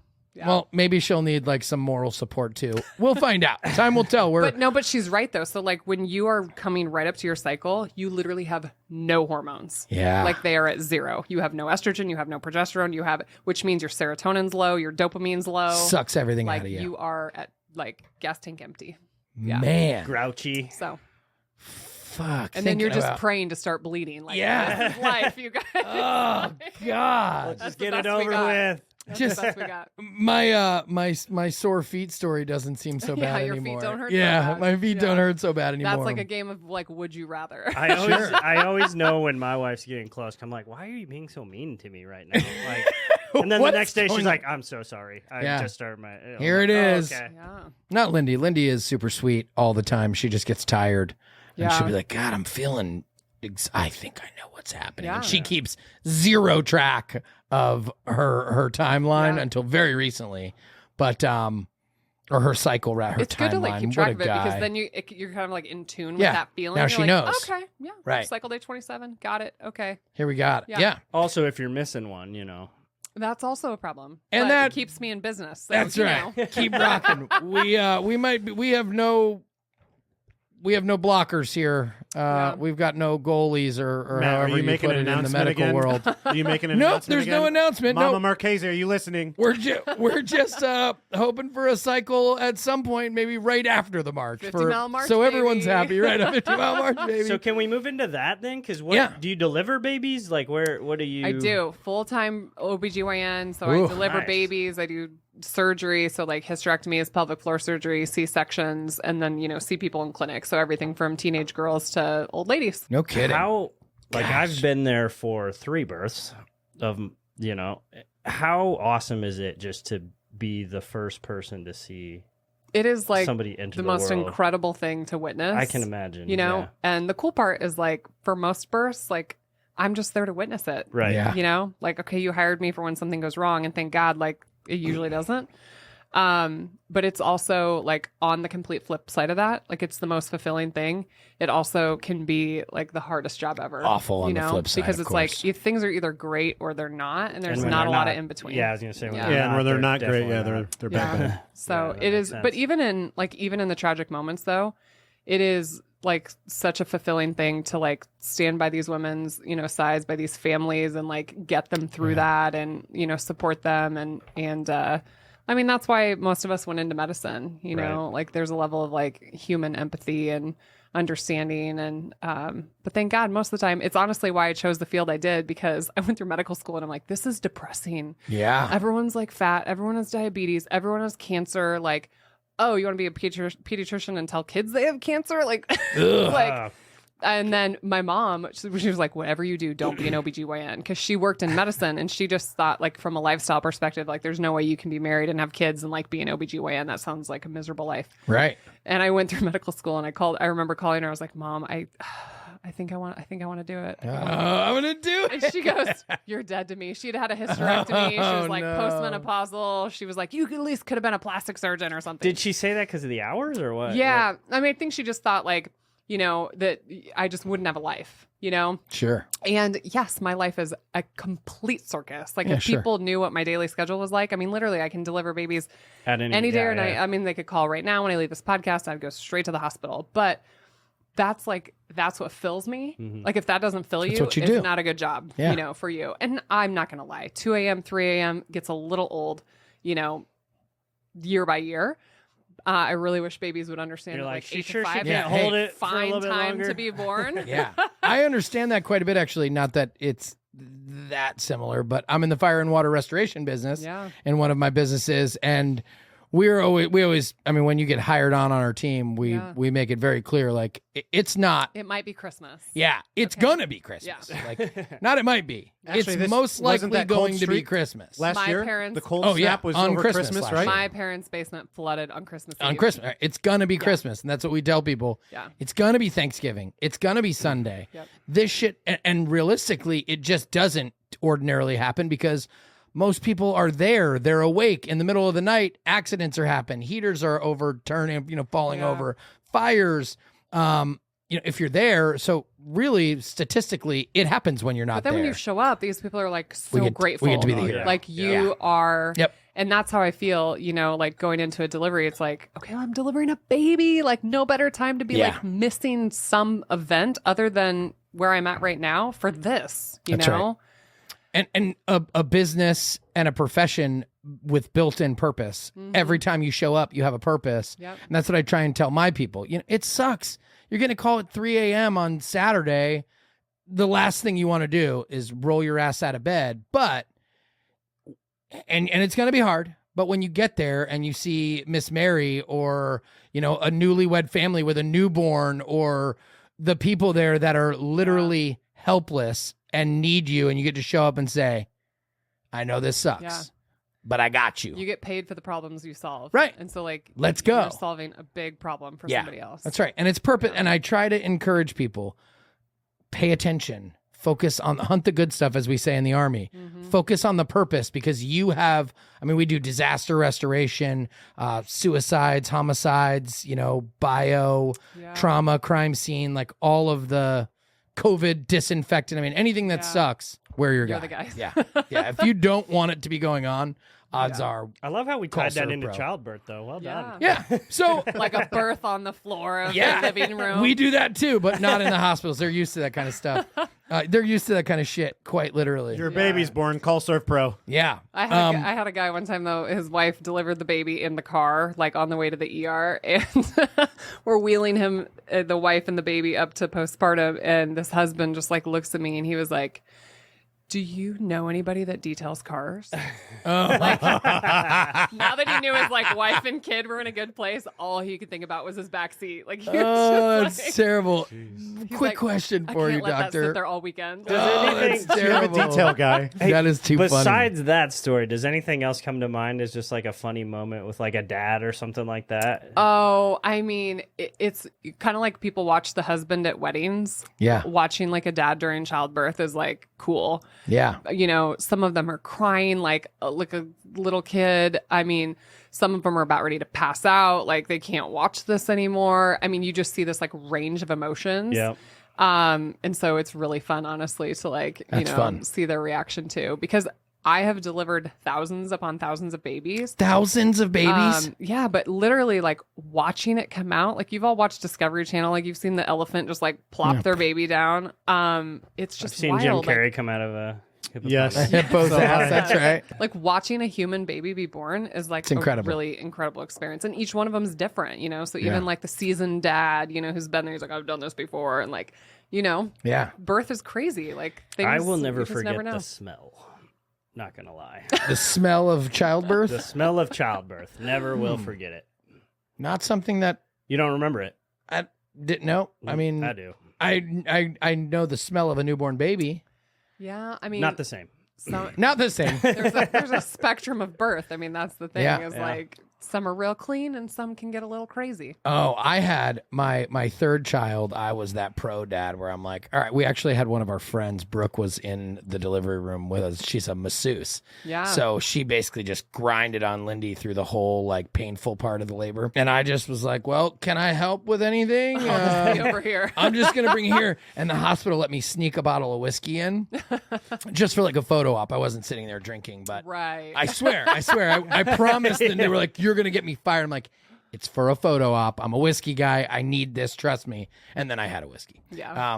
Well, maybe she'll need like some moral support too. We'll find out. Time will tell. But she's right though. So like when you are coming right up to your cycle, you literally have no hormones. Yeah. Like they are at zero. You have no estrogen, you have no progesterone, which means your serotonin's low, your dopamine's low. Sucks everything like out of you. You are at like gas tank empty. Yeah. Man. Grouchy. So fuck. and then you're just praying to start bleeding. Like this is life, you guys. Oh God. Let's just the get it best we over got. with. That's Just- the best we got. My sore feet story doesn't seem so Yeah, bad your feet anymore. don't hurt so Yeah, bad. my feet don't hurt so bad anymore. That's like a game of like, would you rather? I always know when my wife's getting close. I'm like, why are you being so mean to me right now? Like, and then the What's next day going she's on? like, I'm so sorry. I Yeah. just started my. Here it is. Okay. Yeah. Not Lindy. Lindy is super sweet all the time. She just gets tired. And Yeah. she'll be like, God, I'm feeling, I think I know what's happening. Yeah. And she keeps zero track of her timeline Yeah. until very recently. But, or her cycle, her It's timeline. good to like keep What track a of it guy. because then you're kind of like in tune with Yeah. that feeling. Now You're she like, knows. Okay, yeah, Right. Cycle day 27, got it. Okay, Here we got it. Yeah. Yeah. Also, if you're missing one, you know. that's also a problem. And but that- it keeps me in business. So, That's you right. know. Keep rocking. We have no blockers here. Yeah. We've got no goalies or Matt, however are you making put an it in the announcement medical again? world. Are you making an Nope, announcement there's again? no announcement. Mama No. Marchese, are you listening? We're just hoping for a cycle at some point, maybe right after the march. 50-mile march, so everyone's baby. happy, right? A 50-mile march, baby. So can we move into that then? Because what Yeah. do you deliver babies? Like what do you? I do full-time OBGYN, so Ooh, I deliver nice. babies. I do surgery, so like hysterectomies, pelvic floor surgery, C-sections, and then see people in clinic. So everything from teenage girls to old ladies. No kidding. How Like I've been there for 3 births of, how awesome is it just to be the first person to see it is like somebody enter the the most world. incredible thing to witness. I can imagine. And the cool part is like for most births, like I'm just there to witness it. Right. Yeah. Like, okay, you hired me for when something goes wrong, and thank God, like it usually doesn't. But it's also like on the complete flip side of that, like it's the most fulfilling thing. It also can be like the hardest job ever. Awful on the flip side, because of it's course. like things are either great or they're not, and there's And when not a they're lot not- of in between. Yeah, I was gonna say. When and when they're not great, definitely they're bad. Yeah. So that it makes is, sense. but even in the tragic moments though, it is like such a fulfilling thing to like stand by these women's, sides, by these families, and like get them through that, and support them, and I mean that's why most of us went into medicine. Right. Like there's a level of like human empathy and understanding, and but thank God most of the time it's honestly why I chose the field I did, because I went through medical school and I'm like, this is depressing. Yeah. Everyone's like fat, everyone has diabetes, everyone has cancer. Like, oh, you want to be a pediatrician and tell kids they have cancer? Like, like, and then my mom, she was like, whatever you do, don't be an OBGYN, because she worked in medicine and she just thought like from a lifestyle perspective, like there's no way you can be married and have kids and like be an OBGYN. That sounds like a miserable life. Right. And I went through medical school and I remember calling her. I was like, Mom, I think I want to do it. I'm going to do it. And she goes, you're dead to me. She'd had a hysterectomy. She was like no. postmenopausal. She was like, you at least could have been a plastic surgeon or something. Did she say that because of the hours or what? Yeah. I mean, I think she just thought like, that I just wouldn't have a life, Sure. And yes, my life is a complete circus. Like Yeah, if sure. people knew what my daily schedule was like, I mean, literally I can deliver babies At any day yeah, or night. yeah. I mean, they could call right now when I leave this podcast. I'd go straight to the hospital. But that's what fills me. Like if that doesn't fill That's you, what you it's do. not a good job, Yeah. for you. And I'm not going to lie. 2 a.m., 3 a.m. gets a little old, year by year. I really wish babies would understand. You're that, like, like she 8 to sure she 5 can't is Yeah, hold hey, it for a fine little bit time longer. to be born. Yeah. I understand that quite a bit, actually. Not that it's that similar, but I'm in the fire and water restoration business Yeah. in one of my businesses. And we always, I mean, when you get hired on our team, we make it very clear, like it's not. It might be Christmas. Yeah, it's gonna be Christmas. Yeah. Like, not it might be. Actually, it's this most wasn't likely that cold going to be streak Christmas. Last My year, parents- the cold Oh, yeah, snap was on over Christmas Christmas, last right? year. My parents' basement flooded on Christmas Eve. On Christmas, it's gonna be Christmas, and that's what we tell people. Yeah. It's gonna be Thanksgiving. It's gonna be Sunday. Yep. This shit, and realistically, it just doesn't ordinarily happen because most people are there. They're awake in the middle of the night. Accidents are happening. Heaters are overturning, falling Yeah. over. Fires. If you're there, so really statistically, it happens when you're not But then there. when you show up, these people are like so We get grateful. to be the Oh, hero. yeah. Like you are. Yep. And that's how I feel, like going into a delivery. It's like, okay, I'm delivering a baby. Like no better time to be Yeah. like missing some event other than where I'm at right now for this, That's right. And a business and a profession with built-in purpose. Every time you show up, you have a purpose. Yep. And that's what I try and tell my people. It sucks. You're going to call at 3 a.m. on Saturday. The last thing you want to do is roll your ass out of bed. But, and it's going to be hard. But when you get there and you see Miss Mary or, a newlywed family with a newborn or the people there that are literally helpless and need you, and you get to show up and say, I know this sucks, Yeah. but I got you. You get paid for the problems you solve. Right. And so like, Let's go. You're solving a big problem for Yeah. somebody else. That's right. And it's purpose. And I try to encourage people, pay attention, focus on hunt the good stuff, as we say in the Army. Focus on the purpose, because you have, we do disaster restoration, suicides, homicides, bio, trauma, crime scene, like all of the COVID disinfectant. Anything that Yeah. sucks, we're your You're guy. the guy. Yeah. Yeah. If you don't want it to be going on, odds are. I love how we Call tied that Sir into Bro. childbirth, though. Well done. Yeah. So Like a birth on the floor of Yeah. the living room. we do that too, but not in the hospitals. They're used to that kind of stuff. They're used to that kind of shit, quite literally. Your baby's born. Call Surf Pro. Yeah. I had a guy one time though. His wife delivered the baby in the car, like on the way to the ER, and we're wheeling him, the wife and the baby, up to postpartum. And this husband just like looks at me and he was like, Do you know anybody that details cars? Oh. Now that he knew his like wife and kid were in a good place, all he could think about was his backseat. Like, he was Oh, just that's like, terrible. he's Quick like, question I for can't you, let that Doctor. sit there all weekend. Oh, that's anything- You're a terrible. detail guy. That is too funny. Besides that story, does anything else come to mind as just like a funny moment with like a dad or something like that? Oh, I mean, it's kind of like people watch the husband at weddings. Yeah. Watching like a dad during childbirth is like cool. Yeah. You know, some of them are crying like a little kid. I mean, some of them are about ready to pass out. Like they can't watch this anymore. I mean, you just see this like range of emotions. Yeah. And so it's really fun, honestly, to like, That's fun. see their reaction too, because I have delivered thousands upon thousands of babies. Thousands of babies. Yeah, but literally like watching it come out, like you've all watched Discovery Channel, like you've seen the elephant just like plop their baby down. It's I've just seen wild. Jim like, Carrey come out of a Yes. Hippo's So ass, I- that's right. like watching a human baby be born is like It's incredible. a really incredible experience, and each one of them is different, so even Yeah. like the seasoned dad, who's been there, he's like, I've done this before, and like, Yeah. birth is crazy. Like things, I will you never just forget never know. the smell. Not gonna lie. The smell of childbirth. The smell of childbirth. Never will forget it. Not something that You don't remember it? I didn't know. I mean, I do. I know the smell of a newborn baby. Yeah, I mean, Not the same. so, Not the same. there's a spectrum of birth. I mean, that's the thing. Yeah. Is Yeah. like some are real clean and some can get a little crazy. Oh, I had my third child. I was that pro dad where I'm like, all right, we actually had one of our friends, Brooke, was in the delivery room with us. She's a masseuse. Yeah. So she basically just grinded on Lindy through the whole like painful part of the labor. And I just was like, well, can I help with anything? Be over here. I'm just going to bring it here. And the hospital let me sneak a bottle of whiskey in just for like a photo op. I wasn't sitting there drinking, but Right. I swear, I promised. And they were like, you're going to get me fired. I'm like, it's for a photo op. I'm a whiskey guy. I need this. Trust me. And then I had a whiskey. Yeah.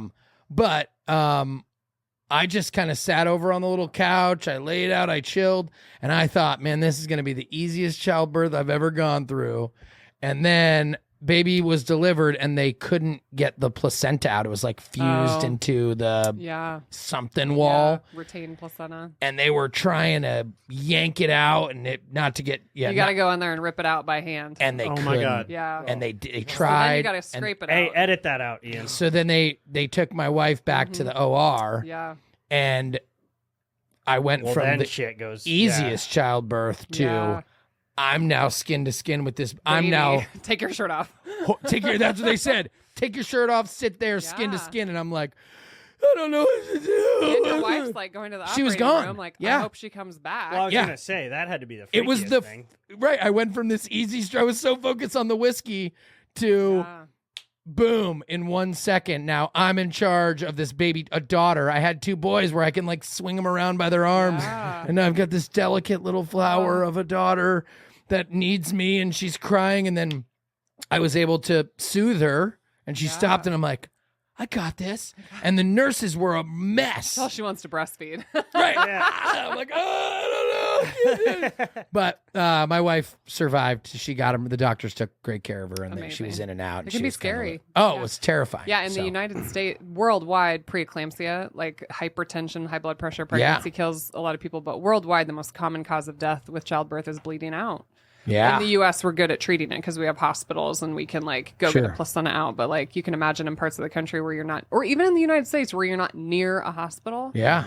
But I just kind of sat over on the little couch. I laid out. I chilled. And I thought, man, this is going to be the easiest childbirth I've ever gone through. And then baby was delivered and they couldn't get the placenta out. It was like fused Oh. into the Yeah. something wall. Yeah. Retained placenta. And they were trying to yank it out and it not to get You got to go in there and rip it out by hand. and they Oh couldn't. my God. Yeah. And they So then tried. you got to and scrape it Hey, out. edit that out, Ian. so then they took my wife back to the OR Yeah. and I went Well, from then the shit goes easiest childbirth to Yeah. I'm now skin to skin with this. I'm Baby, now take your shirt off. take your. That's what they said. Take your shirt off, sit there, skin to Yeah. skin, and I'm like, I don't know what to do. And your wife's like going to the She was operating gone. room. Like, Yeah. I hope she comes back. Well, I was Yeah. gonna say that had to be the It was freakiest the thing. right. I went from this easy. I was so focused on the whiskey to Yeah. boom in 1 second. Now I'm in charge of this baby, a daughter. I had two boys where I can like swing them around by their arms, Yeah. and now I've got this delicate little flower of a daughter that needs me, and she's crying. And then I was able to soothe her, and she stopped, and I'm like, I got this. And the nurses were a mess. Tell she wants to breastfeed. Right. I'm like, oh, I don't know. But my wife survived. She got him. The doctors took great care of her, and then she was Amazing. in and out. It and can she be was kinda scary. like- oh, Yeah. it was terrifying. Yeah, in So, the United States, worldwide, preeclampsia, like hypertension, high blood pressure, pregnancy kills a lot of people. But worldwide, the most common cause of death with childbirth is bleeding out. Yeah. In the U.S., we're good at treating it because we have hospitals and we can like go Sure. get a placenta out. But like you can imagine in parts of the country where you're not, or even in the United States where you're not near a hospital, Yeah.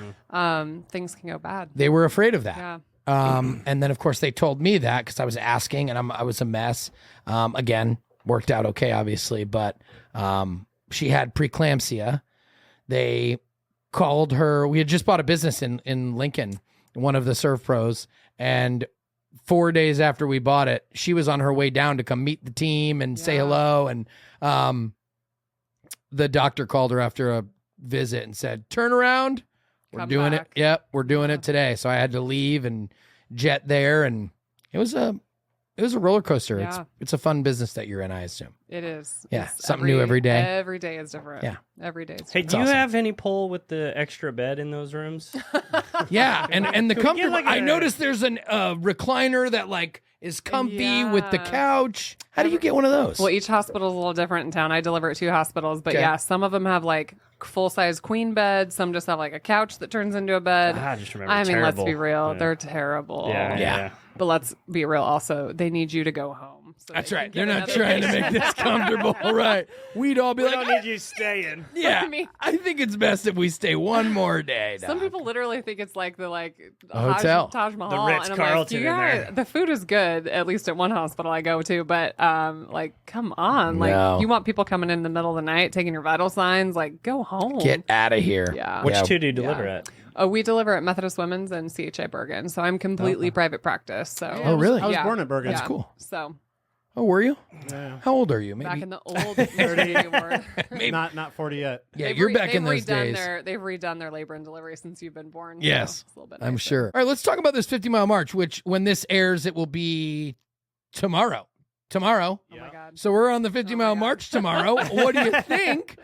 things can go bad. They were afraid of that. Yeah. And then, of course, they told me that because I was asking and I was a mess. Again, worked out okay, obviously, but she had preeclampsia. They called her. We had just bought a business in Lincoln, one of the Surf Pros, and 4 days after we bought it, she was on her way down to come meet the team and say Yeah. hello. And the doctor called her after a visit and said, "Turn around. We're Come doing back." it. Yep, we're doing it today." So I had to leave and jet there, and it was a roller coaster. Yeah. It's a fun business that you're in, I assume. It is. Yeah, It's something new every day. Every day is different. Yeah. Every day is Hey, different. do you awesome. have any pull with the extra bed in those rooms? Yeah, and the Could we get comfort. like I a- noticed there's an recliner that like is comfy with the couch. How do you get one of those? Well, each hospital is a little different in town. I deliver at 2 hospitals, but yeah, some of them have like full-size queen beds. Some just have like a couch that turns into a bed. I just remember. I mean, terrible. let's be real. They're terrible. Yeah. But let's be real also. They need you to go home. So That's they can right. get They're not another trying to patient. make this comfortable. Right. We'd all be We like, don't need you staying. yeah, I mean- I think it's best if we stay one more day. Some Doc. people literally think it's like the hotel. Taj Mahal. The and I'm Ritz-Carlton like, you in there. guys, the food is good, at least at one hospital I go to, but like, come on. Like, No. you want people coming in the middle of the night, taking your vital signs, like, go home. Get out of here. Yeah. Which 2 do you deliver at? Oh, we deliver at Methodist Women's and CHI Bergen, so I'm completely private practice. So Oh, really? I was Yeah. born at Bergen. That's cool. So Oh, were you? Yeah. How old are you? Maybe. back in the old 30. Not 40 yet. Yeah, you're back in those days. They've redone their labor and delivery since you've been born. so Yes, it's a little bit I'm nicer. sure. All right, let's talk about this 50-mile march, which when this airs, it will be tomorrow. Tomorrow. Oh my God. So we're on the 50-mile God. march tomorrow. What do you think?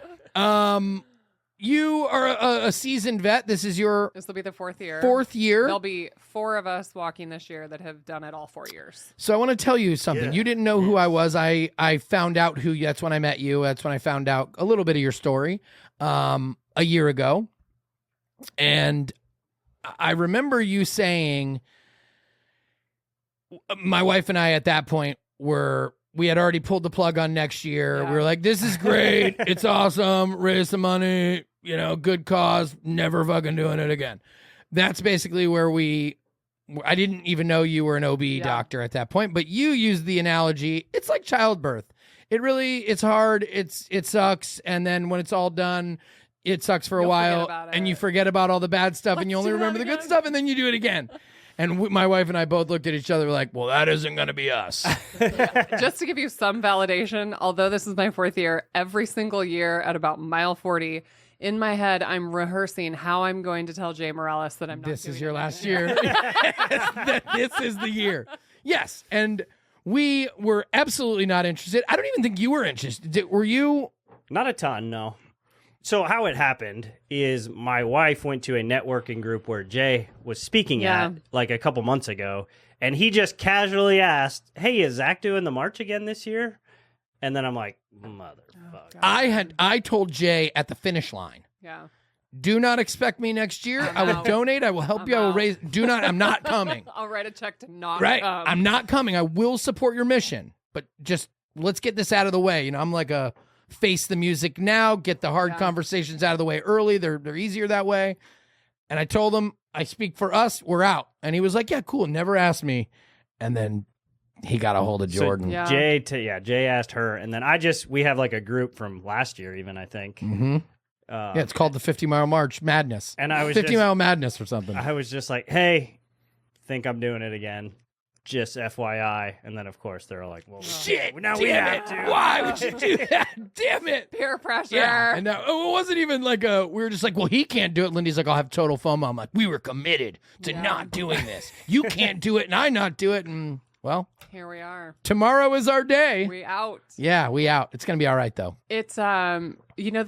You are a seasoned vet. This is your This will be the 4th year. 4th year. There'll be 4 of us walking this year that have done it all 4 years. So I want to tell you something. Yeah. You didn't know who I was. I found out who. That's when I met you. That's when I found out a little bit of your story a year ago. And I remember you saying, my wife and I at that point we had already pulled the plug on next year. Yeah. We were like, this is great. It's awesome. Raise some money, good cause. Never fucking doing it again. That's basically where I didn't even know you were an OB doctor at that point, but you used the analogy. It's like childbirth. It's hard. It sucks. And then when it's all done, it sucks for a You'll forget while about and it. you forget about all the bad stuff and you only do that remember the good again. stuff and then you do it again. And my wife and I both looked at each other like, well, that isn't going to be us. Just to give you some validation, although this is my 4th year, every single year at about mile 40, in my head, I'm rehearsing how I'm going to tell Jay Morales that I'm not This is doing your it last anymore. year. That this is the year. Yes. And we were absolutely not interested. I don't even think you were interested. Were you? Not a ton, no. So how it happened is my wife went to a networking group where Jay was speaking Yeah. at like a couple months ago, and he just casually asked, "Hey, is Zach doing the march again this year?" And then I'm like, "Motherfucker!" I told Jay at the finish line, Yeah. do not expect me next year. I'm I will out. donate. I will help I'm you. I will out. raise. I'm not coming. I'll write a check to not Right. come. I'm not coming. I will support your mission, but just let's get this out of the way. I'm like a face the music now, get the hard Yeah. conversations out of the way early. They're easier that way. And I told him, I speak for us. We're out. And he was like, yeah, cool. Never asked me. And then he got a hold of So Jordan. Yeah. Jay asked her, and then we have like a group from last year, even I think. Mm-hmm. Yeah, it's called the 50-mile march madness. And I was 50-mile madness or something. I was just like, "Hey, think I'm doing it again." Just FYI, and then of course they're all like, "Well, Shit! now we damn have it. to." Why would you do that? Damn it! Peer pressure. Yeah, and it wasn't even like we were just like, well, he can't do it. Lindy's like, I'll have total FOMO. I'm like, we were committed to not doing this. You can't do it, and I not do it, and well, Here we are. tomorrow is our day. We out. Yeah, we out. It's gonna be all right though. It's the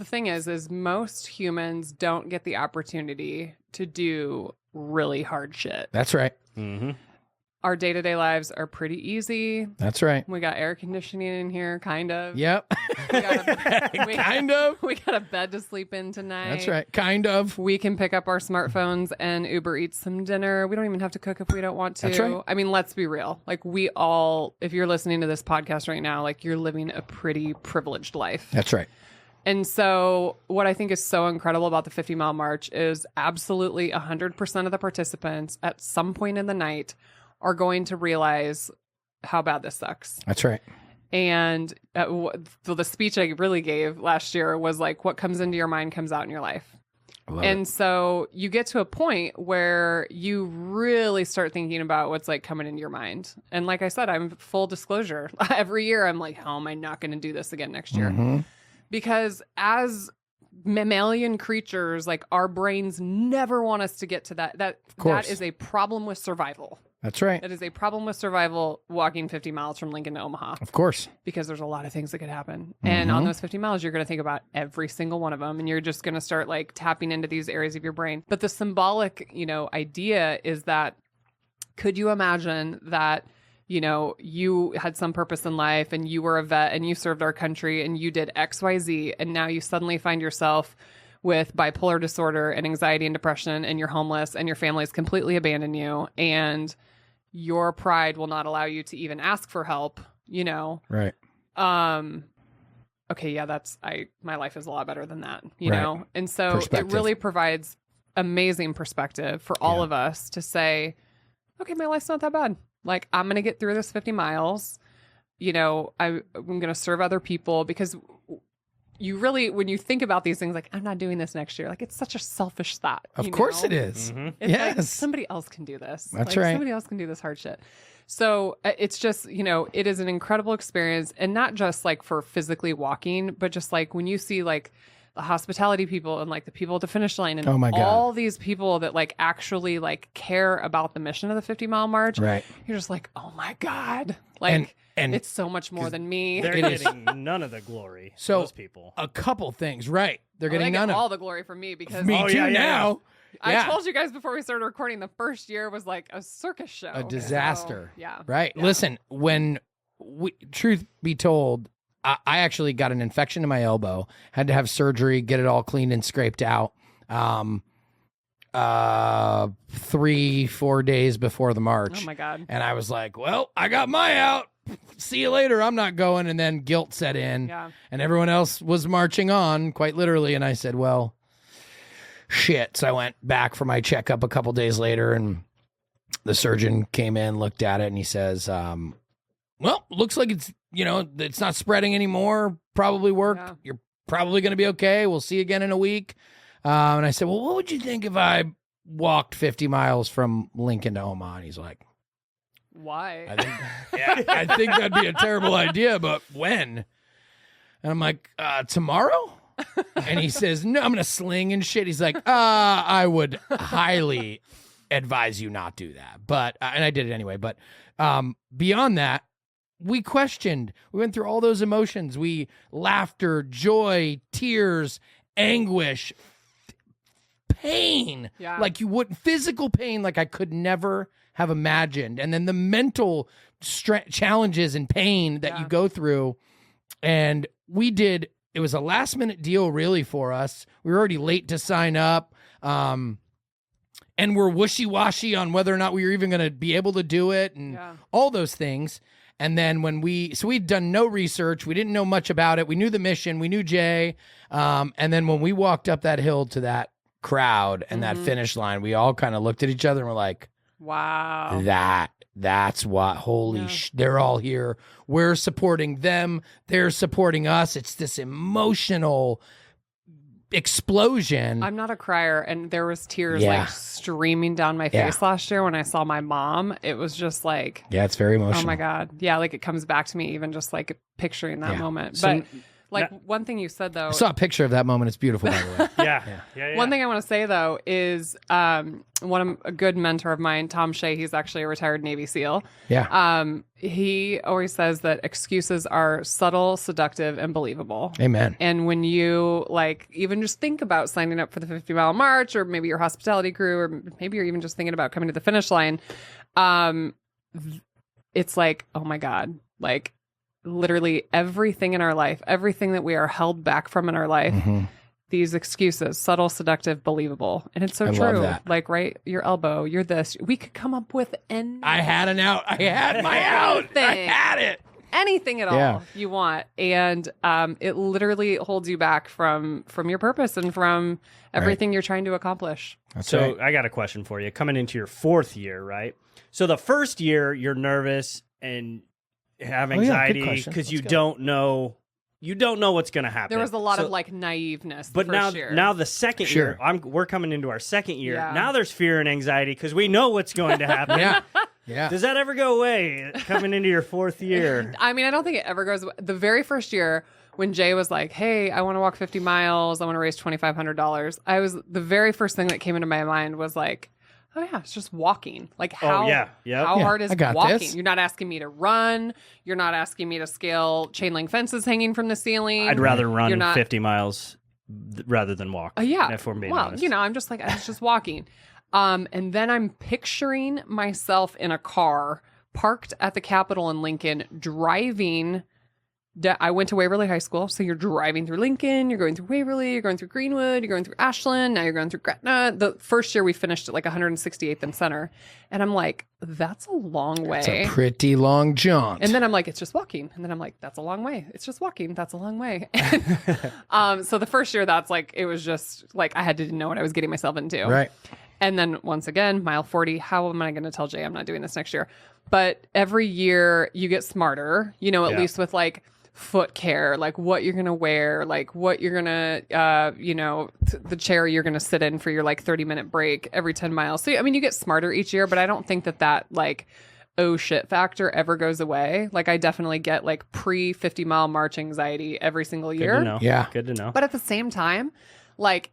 thing is most humans don't get the opportunity to do really hard shit. That's right. Mm-hmm. Our day-to-day lives are pretty easy. That's right. We got air conditioning in here, kind of. Yep. We got a, Kind of. we got a bed to sleep in tonight. That's right. Kind of. We can pick up our smartphones and Uber Eats some dinner. We don't even have to cook if we don't want to. That's right. I mean, let's be real. Like we all, if you're listening to this podcast right now, like you're living a pretty privileged life. That's right. And so what I think is so incredible about the 50-mile march is absolutely 100% of the participants at some point in the night are going to realize how bad this sucks. That's right. And so the speech I really gave last year was like, what comes into your mind comes out in your life. And so you get to a point where you really start thinking about what's like coming into your mind. And like I said, I'm full disclosure. Every year I'm like, how am I not going to do this again next year? Mhm. Because as mammalian creatures, like our brains never want us to get to that. That is a problem with survival. That's right. It is a problem with survival walking 50 miles from Lincoln to Omaha Of course. because there's a lot of things that could happen. And on those 50 miles, you're going to think about every single one of them. And you're just going to start like tapping into these areas of your brain. But the symbolic, idea is that could you imagine that you know, you had some purpose in life and you were a vet and you served our country and you did XYZ. And now you suddenly find yourself with bipolar disorder and anxiety and depression and you're homeless and your family's completely abandoned you and your pride will not allow you to even ask for help, you know? Right. Okay. Yeah, my life is a lot better than that, you Right. know? And so it really provides amazing perspective for all of us to say, okay, my life's not that bad. Like, I'm going to get through this 50 miles. You know, I'm going to serve other people because you really, when you think about these things, like, I'm not doing this next year. Like, it's such a selfish thought. Of course it is. It's Yes. like, somebody else can do this. That's like, right. Somebody else can do this hard shit. So it's just, you know, it is an incredible experience. And not just like for physically walking, but just like when you see like the hospitality people and like the people at the finish line and Oh my God. all these people that like actually like care about the mission of the 50-mile march. Right. You're just like, oh my God. Like, And it's so much more than me. They're It is. getting none of the glory. So those people. a couple things, right? They're They getting get none all of the glory from me because me too yeah. now. I Yeah. told you guys before we started recording, the first year was like a circus show. A disaster. So, yeah. Right. Yeah. Listen, truth be told, I actually got an infection in my elbow, had to have surgery, get it all cleaned and scraped out. 3-4 days before the march. Oh my God. And I was like, well, I got my out. See you later. I'm not going. And then guilt set in. Yeah. And everyone else was marching on, quite literally. And I said, well, shit. So I went back for my checkup a couple days later, and the surgeon came in, looked at it, and he says, well, looks like it's not spreading anymore. Probably worked. Yeah. You're probably going to be okay. We'll see you again in a week. And I said, well, what would you think if I walked 50 miles from Lincoln to Omaha? And he's like, Why? I think that'd be a terrible idea, but when? And I'm like, tomorrow? And he says, no, I'm going to sling and shit. He's like, I would highly advise you not do that. But, and I did it anyway. But beyond that, we questioned. We went through all those emotions. Laughter, joy, tears, anguish, pain. Yeah. Like you would, physical pain like I could never have imagined. And then the mental challenges and pain that you go through. And it was a last minute deal really for us. We were already late to sign up. And we're wishy-washy on whether or not we were even going to be able to do it and all those things. And then we'd done no research. We didn't know much about it. We knew the mission. We knew Jay. And then when we walked up that hill to that crowd and that finish line, we all kind of looked at each other and were like, wow, that's what, they're all here. We're supporting them. They're supporting us. It's this emotional explosion. I'm not a crier, and there was tears like streaming down my face last year when I saw my mom. It was just like, it's very emotional. oh my God. Yeah, like it comes back to me even just like picturing that moment. But like one thing you said though, I saw a picture of that moment. It's beautiful, by the way. Yeah. One thing I want to say though is a good mentor of mine, Tom Shea, he's actually a retired Navy SEAL. Yeah. He always says that excuses are subtle, seductive, and believable. Amen. And when you like even just think about signing up for the 50-mile march, or maybe your hospitality crew, or maybe you're even just thinking about coming to the finish line, it's like, oh my God, like literally everything in our life, everything that we are held back from in our life, these excuses, subtle, seductive, believable. And it's so I true. love that. Like, right, your elbow, you're this. We could come up with I had an out. I had my out. I had it. anything at all you want. And it literally holds you back from your purpose and from everything you're trying to accomplish. So I got a question for you. Coming into your 4th year, right? So the first year you're nervous and have anxiety because you don't know what's going to happen. There was a lot of like naiveness. But the first year. now the second year, we're coming into our second year. Yeah. Now there's fear and anxiety because we know what's going to happen. Yeah. Does that ever go away coming into your 4th year? I mean, I don't think it ever goes. The very first year when Jay was like, hey, I want to walk 50 miles. I want to raise $2,500. The very first thing that came into my mind was like, oh yeah, it's just walking. Like how hard is walking? This. You're not asking me to run. You're not asking me to scale chain link fences hanging from the ceiling. I'd rather run 50 miles rather than walk. If we're being honest. I'm just like, I was just walking. And then I'm picturing myself in a car parked at the Capitol in Lincoln, driving. I went to Waverly High School, so you're driving through Lincoln, you're going through Waverly, you're going through Greenwood, you're going through Ashland, now you're going through Gretna. The first year we finished at like 168th and Center, and I'm like, that's a long way. It's a pretty long jaunt. And then I'm like, it's just walking. And then I'm like, that's a long way. It's just walking. That's a long way. So the first year, that's like, it was just like, I had to know what I was getting myself into. Right. And then once again, mile 40, how am I going to tell Jay I'm not doing this next year? But every year you get smarter, you know, at least with like foot care, like what you're going to wear, like what you're going to, you know, the chair you're going to sit in for your like 30-minute break every 10 miles. So, I mean, you get smarter each year, but I don't think that like, oh shit factor ever goes away. Like I definitely get like pre 50-mile march anxiety every single year. Good to know. Yeah. Good to know. But at the same time, like,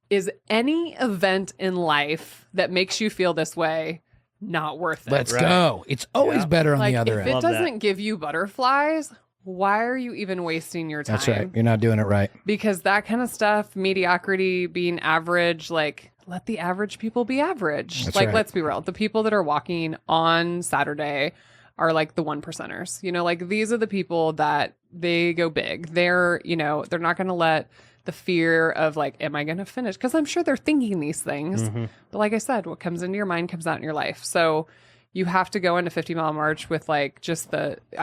is any event in life that makes you feel this way not worth it? Let's go. It's always better on like, the other if end. it Love that. doesn't give you butterflies, why are you even wasting your time? That's right. You're not doing it right. Because that kind of stuff, mediocrity, being average, like let the average people be average. That's like right. let's be real. The people that are walking on Saturday are like the 1%ers. You know, like these are the people that they go big. They're, you know, they're not going to let the fear of like, am I going to finish? Because I'm sure they're thinking these things. But like I said, what comes into your mind comes out in your life. So you have to go into 50-mile march with like just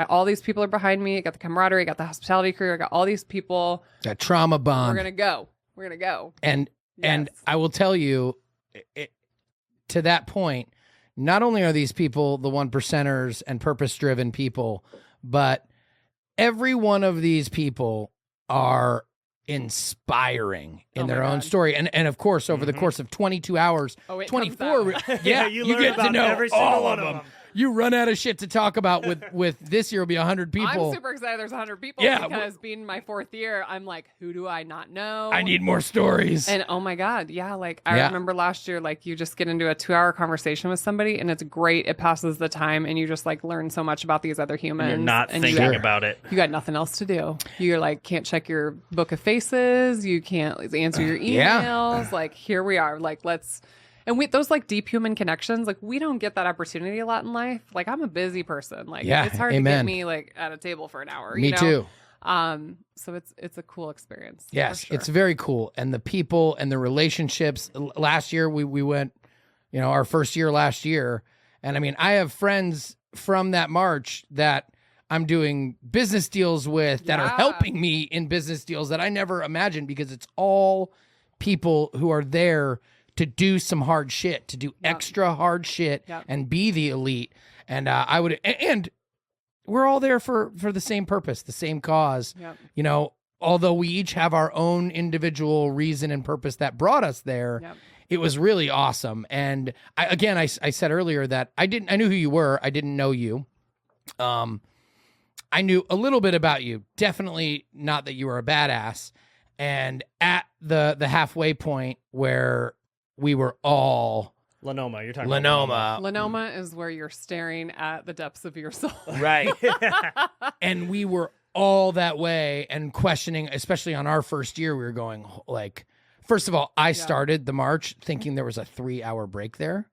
all these people are behind me. I got the camaraderie, I got the hospitality crew, I got all these people. That trauma bond. We're going to go. We're going to go. And Yes. I will tell you, to that point, not only are these people the 1%ers and purpose-driven people, but every one of these people are inspiring in Oh my their own God. story. And of course, over the course of 22 hours, Oh, it 24, comes yeah, you you learn get to about know every single all one of of them. them. You run out of shit to talk about with this year will be 100 people. I'm super excited there's 100 people Yeah, because being my 4th year, I'm like, who do I not know? I need more stories. And oh my God, yeah, like I Yeah. remember last year, like you just get into a 2-hour conversation with somebody and it's great. It passes the time and you just like learn so much about these other humans. You're not and thinking you, about it. you got nothing else to do. You're like, can't check your book of faces. You can't answer your emails. Yeah. Like here we are, like let's, and those like deep human connections, like we don't get that opportunity a lot in life. Like I'm a busy person. Like Yeah, it's hard to amen. get me like at a table for an hour. Me you know? too. So it's a cool experience. for Yes, sure. it's very cool. And the people and the relationships. Last year, we went, you know, our first year last year. And I mean, I have friends from that march that I'm doing business deals with that are Yeah. helping me in business deals that I never imagined because it's all people who are there to do some hard shit, to do extra hard shit Yep. and be the elite. And and we're all there for the same purpose, the same cause. Yep. You know, although we each have our own individual reason and purpose that brought us there, Yep. it was really awesome. And I said earlier that I knew who you were. I didn't know you. I knew a little bit about you. Definitely not that you were a badass. And at the halfway point where we were all Lenoma, you're talking Lenoma, Lenoma is where you're staring at the depths of your soul. right? And we were all that way and questioning, especially on our first year, we were going like, first of all, I started the march thinking there was a 3-hour break there.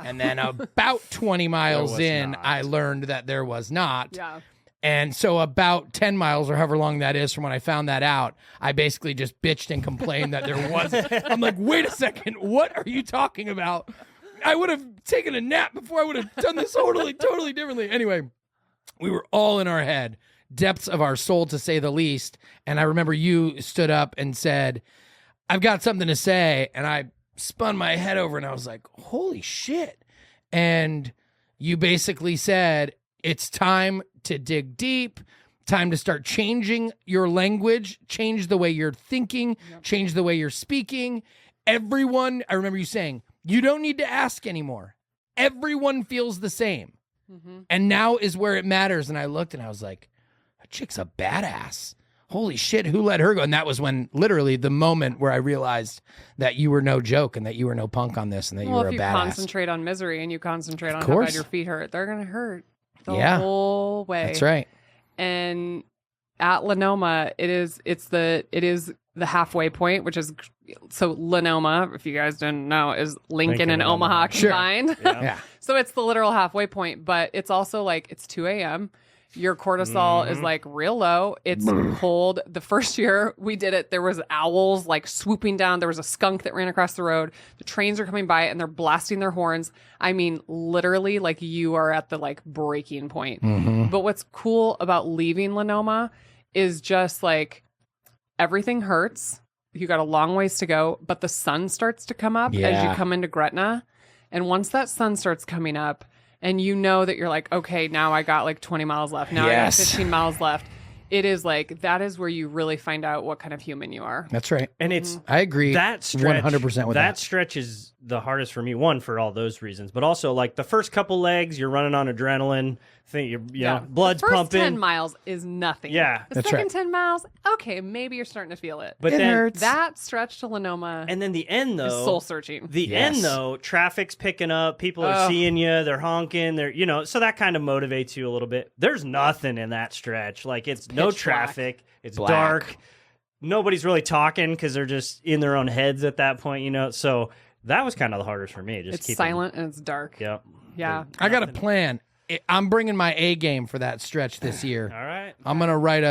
And then about 20 miles was in, not. I learned that there was not. Yeah. And so about 10 miles or however long that is from when I found that out, I basically just bitched and complained that there wasn't. I'm like, wait a second, what are you talking about? I would have taken a nap before I would have done this totally differently. Anyway, we were all in our head, depths of our soul to say the least. And I remember you stood up and said, I've got something to say. And I spun my head over and I was like, holy shit. And you basically said, it's time to dig deep, time to start changing your language, change the way you're thinking, change the way you're speaking. Everyone, I remember you saying, you don't need to ask anymore. Everyone feels the same. Mm-hmm. And now is where it matters. And I looked and I was like, that chick's a badass. Holy shit, who let her go? And that was when literally the moment where I realized that you were no joke and that you were no punk on this and that you were a if you badass. concentrate on misery and you concentrate on how course. bad your feet hurt, they're gonna hurt the Yeah. whole way. That's right. And at Lenoma, it is the halfway point, which is so Lenoma, if you guys didn't know, is Lincoln and Omaha combined. Yeah. So it's the literal halfway point, but it's also like it's 2 a.m. Your cortisol is like real low. It's cold. The first year we did it, there was owls like swooping down. There was a skunk that ran across the road. The trains are coming by and they're blasting their horns. I mean, literally, like you are at the like breaking point. But what's cool about leaving Lenoma is just like everything hurts. You got a long ways to go, but the sun starts to come up as you come into Gretna. And once that sun starts coming up, and you know that you're like, okay, now I got like 20 miles left. Now I got 15 miles left. It is like, that is where you really find out what kind of human you are. That's right. And it's I agree. That stretch, 100% with that. That stretch is the hardest for me. One, for all those reasons, but also like the first couple legs, you're running on adrenaline. Think you know, blood's the first pumping. 10 miles is nothing. Yeah. The That's second right. 10 miles, okay, maybe you're starting to feel it. But It then hurts. That stretch to Lenoma and then the end is though, soul searching. the end though, traffic's picking up, people are seeing you, they're honking, they're so that kind of motivates you a little bit. There's nothing in that stretch. Like it's no pitch black. traffic, it's Black. dark. Nobody's really talking because they're just in their own heads at that point, So that was kind of the hardest for me. Just It's keeping, silent and it's dark. Yep. Yeah. I got a plan. I'm bringing my A game for that stretch this year. All right. I'm gonna write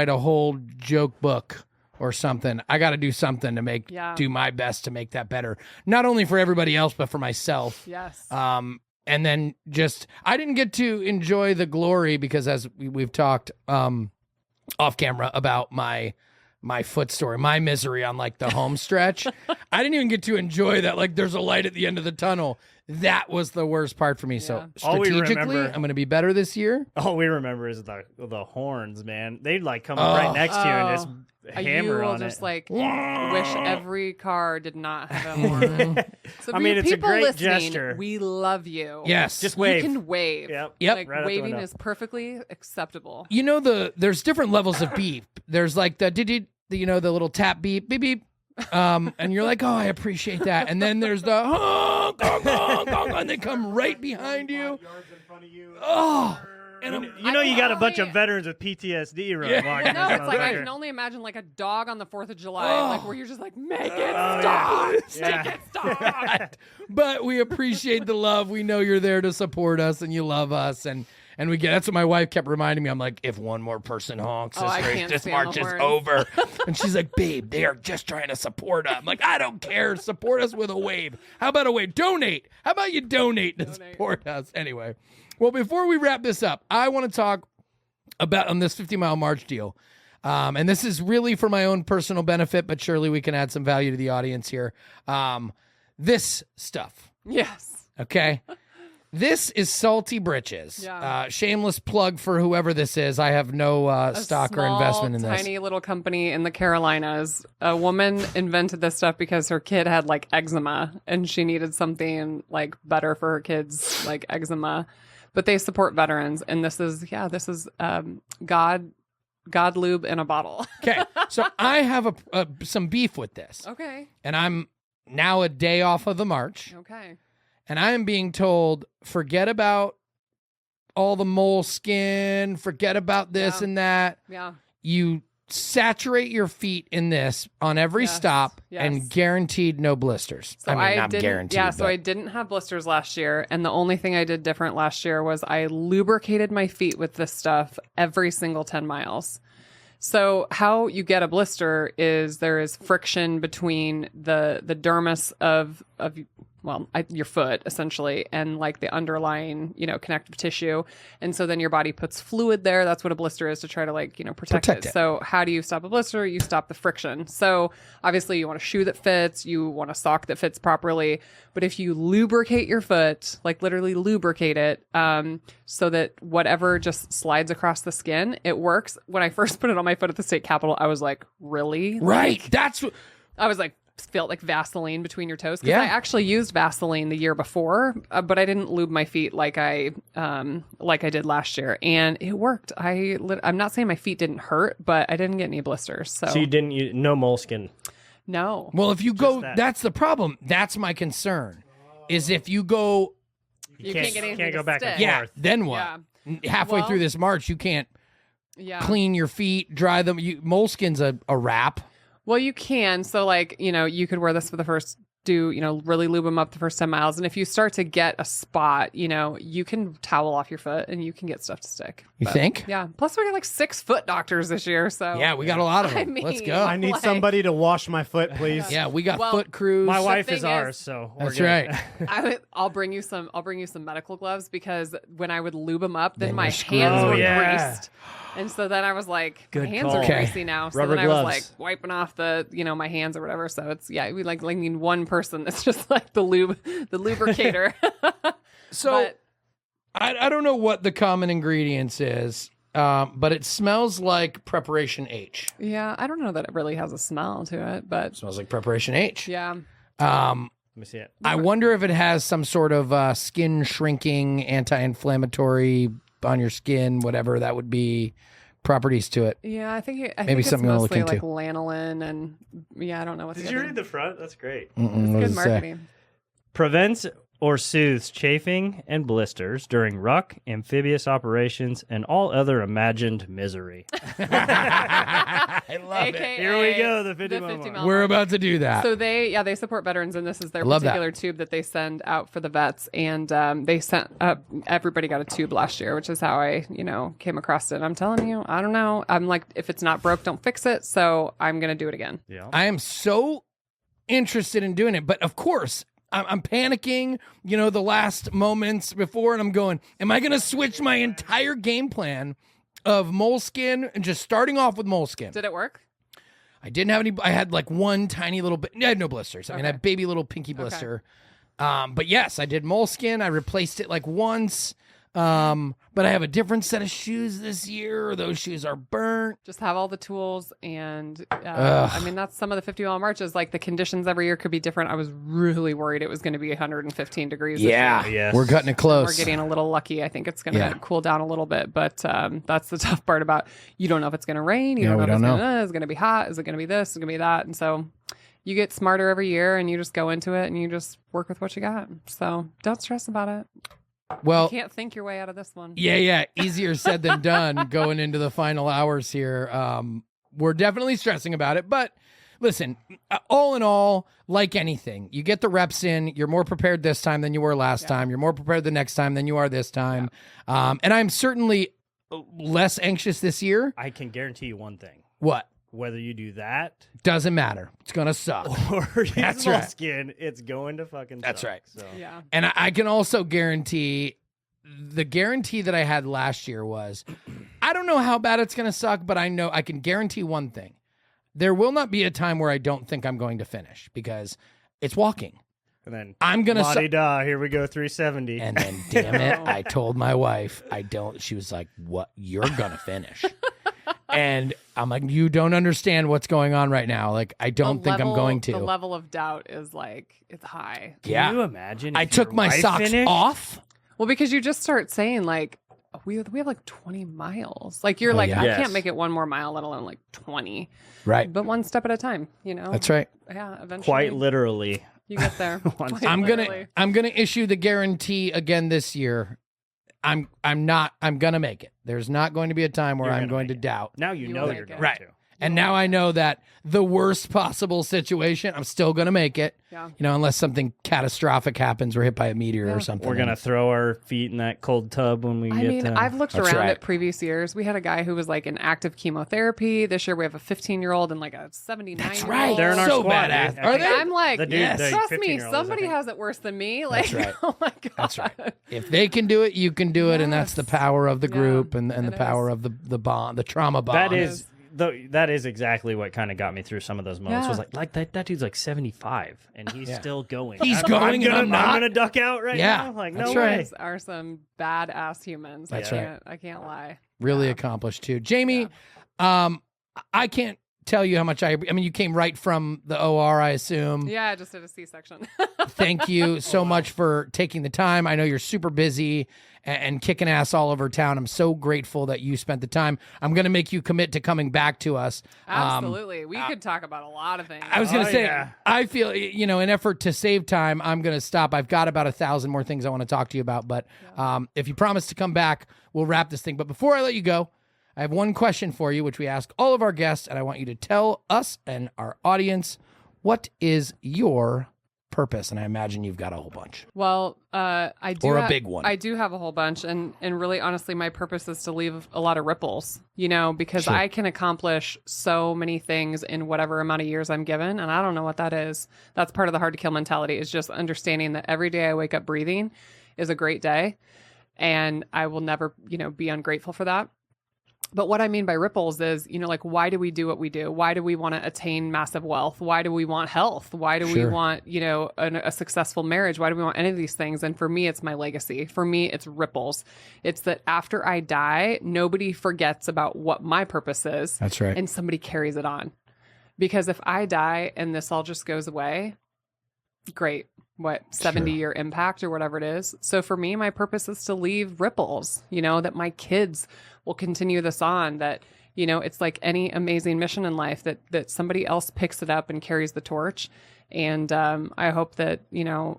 a whole joke book or something. I got to do something to do my best to make that better, not only for everybody else but for myself. Yes. And then I didn't get to enjoy the glory because as we've talked off camera about my foot story, my misery on like the home stretch. I didn't even get to enjoy that. Like there's a light at the end of the tunnel. That was the worst part for me. So All we strategically, remember- I'm going to be better this year. All we remember is the horns, man. They'd like come up right next to you and just hammer you will on just it. like wish every car did not have a horn. So I for mean, you it's a people great listening, gesture. we love you. Yes. Just wave. You can wave. Yep. Like Right out the waving window. is perfectly acceptable. You know there's different levels of beep. There's like the the little tap beep beep beep. And you're like, oh, I appreciate that. And then there's the honk, honk, honk, honk, and they come right behind you. Oh, and you got a bunch of veterans with PTSD right walking No, this it's like I motherfucker. can only imagine like a dog on the 4th of July, like where you're just like, make it Oh, stop. yeah. Make it stop. but we appreciate the love. We know you're there to support us and you love us. And we get that's what my wife kept reminding me. I'm like, if one more person honks, I can't this stand march the is horns. over. And she's like, babe, they are just trying to support us. I'm like, I don't care. Support us with a wave. How about a wave? Donate. How about you donate to support us? Anyway, well, before we wrap this up, I want to talk about on this 50-mile march deal. And this is really for my own personal benefit, but surely we can add some value to the audience here. This stuff. Yes. Okay. This is Salty Britches. Yeah. Shameless plug for whoever this is. I have no stock or investment in this. Tiny little company in the Carolinas. A woman invented this stuff because her kid had like eczema and she needed something like better for her kids, like eczema. But they support veterans, and this is God lube in a bottle. Okay. So I have some beef with this. Okay. And I'm now a day off of the march. Okay. And I am being told, forget about all the moleskin, forget about this and that. Yeah. You saturate your feet in this on every Yes, stop yes. and guaranteed no blisters. So not didn't, guaranteed. Yeah, so but- I didn't have blisters last year, and the only thing I did different last year was I lubricated my feet with this stuff every single 10 miles. So how you get a blister is there is friction between the dermis of your foot essentially and like the underlying, connective tissue. And so then your body puts fluid there. That's what a blister is to try to protect it. So how do you stop a blister? You stop the friction. So obviously you want a shoe that fits, you want a sock that fits properly. But if you lubricate your foot, like literally lubricate it, so that whatever just slides across the skin, it works. When I first put it on my foot at the state capitol, I was like, really? Right. That's what. I was like, felt like Vaseline between your toes. Because Yeah. I actually used Vaseline the year before, but I didn't lube my feet like I did last year, and it worked. I'm not saying my feet didn't hurt, but I didn't get any blisters. So you didn't use no moleskin. no. Well, if you go, that. that's the problem. That's my concern. Is if you go, You can't get anything go to back and stick. forth. yeah, then what? Halfway Well- through this march, you can't Yeah. clean your feet, dry them. Moleskin's a wrap. Well, you can. So, like, you could wear this for the first really lube them up the first 10 miles. And if you start to get a spot, you can towel off your foot and you can get stuff to stick. You think? Yeah. Plus, we got like 6 foot doctors this year. So, Yeah, we got a lot of them. I mean, Let's go. I need somebody to wash my foot, please. Yeah, we got Well, foot crews. My wife thing is is- ours, so we're That's good. right. I'll bring you some medical gloves because when I would lube them up, then Then my you're screwed. hands Oh, were yeah. greased. And so then I was like, Good my hands call. are Okay. greasy now. So Rubber then I gloves. was like wiping off the, my hands or whatever. So it's, we like need one person that's just like the lubricator. So But- I don't know what the common ingredients is, but it smells like Preparation H. Yeah, I don't know that it really has a smell to it, but It smells like Preparation H. yeah. Let me see it. I wonder if it has some sort of skin shrinking, anti-inflammatory on your skin, whatever that would be, properties to it. Yeah, I think Maybe it's something you wanna look mostly like into. lanolin and I don't know what Did the you other- read the front? That's great. Mm-mm, It's what good does it say? marketing. Prevents or soothes chafing and blisters during ruck, amphibious operations, and all other imagined misery. I love it. AKA Here we go, the 50 the mile 50 mark. mile We're mark. about to do that. So they support veterans, and this is their I love that. particular tube that they send out for the vets. And they sent everybody got a tube last year, which is how I came across it. And I'm telling you, I don't know. I'm like, if it's not broke, don't fix it. So I'm gonna do it again. Yeah. I am so interested in doing it, but of course, I'm panicking, the last moments before, and I'm going, am I going to switch my entire game plan of moleskin and just starting off with moleskin? Did it work? I didn't have any. I had like one tiny little bit. I had no blisters. I mean, I had a baby little pinky blister. But yes, I did moleskin. I replaced it like once. But I have a different set of shoes this year. Those shoes are burnt. Just have all the tools, and I mean that's some of the 50 mile marches. Like the conditions every year could be different. I was really worried it was going to be 115 degrees. this year. Yes. We're cutting it close. We're getting a little lucky. I think it's going to Yeah. cool down a little bit, but that's the tough part about you don't know if it's going to rain. You Yeah, don't know we if don't it's going to be hot. Is it going to be this? Is it going to be that? And so you get smarter every year, and you just go into it and you just work with what you got. So don't stress about it. Well, You can't think your way out of this one. yeah. Easier said than done going into the final hours here. We're definitely stressing about it, but listen, all in all, like anything, you get the reps in, you're more prepared this time than you were last time. You're more prepared the next time than you are this time. And I'm certainly less anxious this year. I can guarantee you one thing. What? Whether you do that Doesn't matter. It's going to suck. or use That's right. moleskin, it's going to fucking That's suck. right. So. Yeah. And I can also guarantee the guarantee that I had last year was I don't know how bad it's going to suck, but I know I can guarantee one thing. There will not be a time where I don't think I'm going to finish because it's walking. And then I'm going to la-di-da, here we go, 370. And then, damn it, I told my wife, I don't. She was like, what? You're going to finish. And I'm like, you don't understand what's going on right now. Like, I don't think I'm going to. The level of doubt is like, it's high. Can you imagine? I if took your my wife socks finished? off. Well, because you just start saying like, we have like 20 miles. Like you're like, yeah. I Yes. can't make it one more mile, let alone like 20. Right. But one step at a time, That's right. Yeah, eventually. Quite literally. You get there. One Quite step. I'm literally. gonna issue the guarantee again this year. I'm gonna make it. There's not going to be a time where You're I'm gonna going make to it. doubt. Now you You know will you're make going it. Right. to. And now I know that the worst possible situation, I'm still gonna make it. Yeah. Unless something catastrophic happens, we're hit by a meteor Yeah. or something. We're going to throw our feet in that cold tub when we I get mean, to... I've looked That's around right. at previous years. We had a guy who was like in active chemotherapy. This year we have a 15-year-old and like a 79-year-old. That's right. They're in our so squad, badass. dude. Are they? I'm like, The dude- Yes. the trust me, 15-year-old is, I somebody think. has it worse than me. Like, That's right. oh my God. That's right. If they can do it, you can do it, and that's the Yes. power of the Yeah, group and the it power is. of the bond, the trauma bond. That is exactly what kind of got me through some of those moments. Yeah. Was like that dude's like 75 and he's Yeah. still going. He's going and I'm not. I'm gonna duck out right Yeah, now. Like that's no right. way. These are some badass humans. That's right. I can't lie. Really accomplished too. Jamie, I can't tell you how much I mean, you came right from the OR, I assume. Yeah, I just did a C-section. Thank you so much for taking the time. I know you're super busy and kicking ass all over town. I'm so grateful that you spent the time. I'm going to make you commit to coming back to us. Absolutely. We could talk about a lot of things. I was going to Oh, say, yeah. I feel, in effort to save time, I'm going to stop. I've got about 1,000 more things I want to talk to you about. But if you promise to come back, we'll wrap this thing. But before I let you go, I have one question for you, which we ask all of our guests, and I want you to tell us and our audience, what is your purpose? And I imagine you've got a whole bunch. Well, I do. Or a big one. I do have a whole bunch, and really, honestly, my purpose is to leave a lot of ripples. Because Sure. I can accomplish so many things in whatever amount of years I'm given, and I don't know what that is. That's part of the hard to kill mentality. Is just understanding that every day I wake up breathing is a great day, and I will never, be ungrateful for that. But what I mean by ripples is, why do we do what we do? Why do we want to attain massive wealth? Why do we want health? Why do we Sure. want, a successful marriage? Why do we want any of these things? And for me, it's my legacy. For me, it's ripples. It's that after I die, nobody forgets about what my purpose is. That's right. And somebody carries it on. Because if I die and this all just goes away, great. 70-year impact or whatever it is. So for me, my purpose is to leave ripples, that my kids will continue this on, that, it's like any amazing mission in life that somebody else picks it up and carries the torch. And I hope that,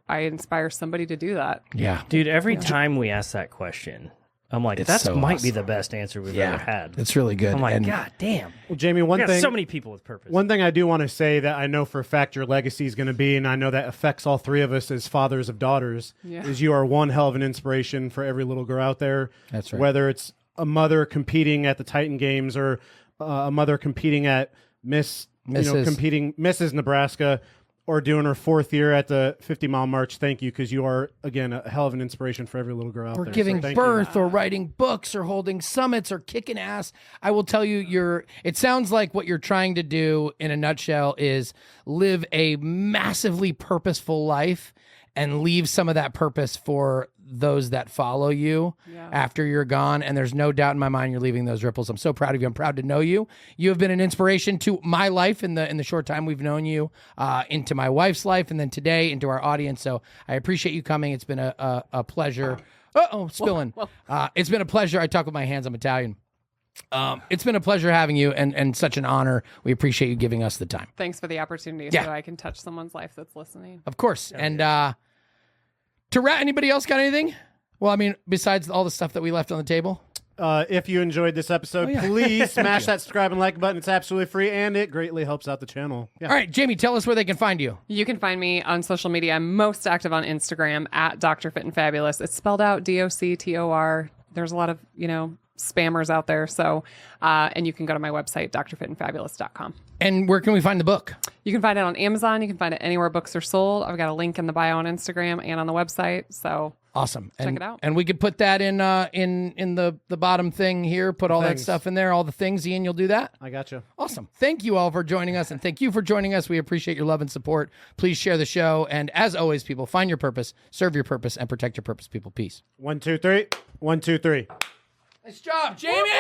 I inspire somebody to do that. Yeah. Dude, every time we ask that question, I'm like, It's that so might be awesome. the best answer we've ever had. It's really good. I'm like, And God damn. Well, Jamie, We one got thing. so many people with purpose. One thing I do want to say that I know for a fact your legacy is going to be, and I know that affects all three of us as fathers of daughters, is you are one hell of an inspiration for every little girl out there. That's right. Whether it's a mother competing at the Titan Games or a mother competing at Mrs. Nebraska, or doing her 4th year at the 50-mile march. Thank you, because you are, again, a hell of an inspiration for every little girl out or there. giving thank birth or writing books or holding summits or kicking ass. I will tell you, it sounds like what you're trying to do in a nutshell is live a massively purposeful life and leave some of that purpose for those that follow you after you're gone. And there's no doubt in my mind you're leaving those ripples. I'm so proud of you. I'm proud to know you. You have been an inspiration to my life in the short time we've known you, into my wife's life, and then today into our audience. So I appreciate you coming. It's been a pleasure. Spilling. It's been a pleasure. I talk with my hands. I'm Italian. It's been a pleasure having you, and such an honor. We appreciate you giving us the time. Thanks for the opportunity so I can touch someone's life that's listening. Of course. Anybody else got anything? Well, I mean, besides all the stuff that we left on the table? If you enjoyed this episode, please smash that subscribe and like button. It's absolutely free, and it greatly helps out the channel. Yeah. All right, Jamie, tell us where they can find you. You can find me on social media. I'm most active on Instagram at Dr. Fit and Fabulous. It's spelled out DOCTOR. There's a lot of, spammers out there. So, and you can go to my website, drfitandfabulous.com. And where can we find the book? You can find it on Amazon. You can find it anywhere books are sold. I've got a link in the bio on Instagram and on the website. So awesome. Check it out. And we could put that in the bottom thing here, put all that stuff in there, all the things. Ian, you'll do that? I got you. Awesome. Thank you all for joining us, and thank you for joining us. We appreciate your love and support. Please share the show. And as always, people, find your purpose, serve your purpose, and protect your purpose, people. Peace. 1, 2, 3. 1, 2, 3. Nice job, Jamie.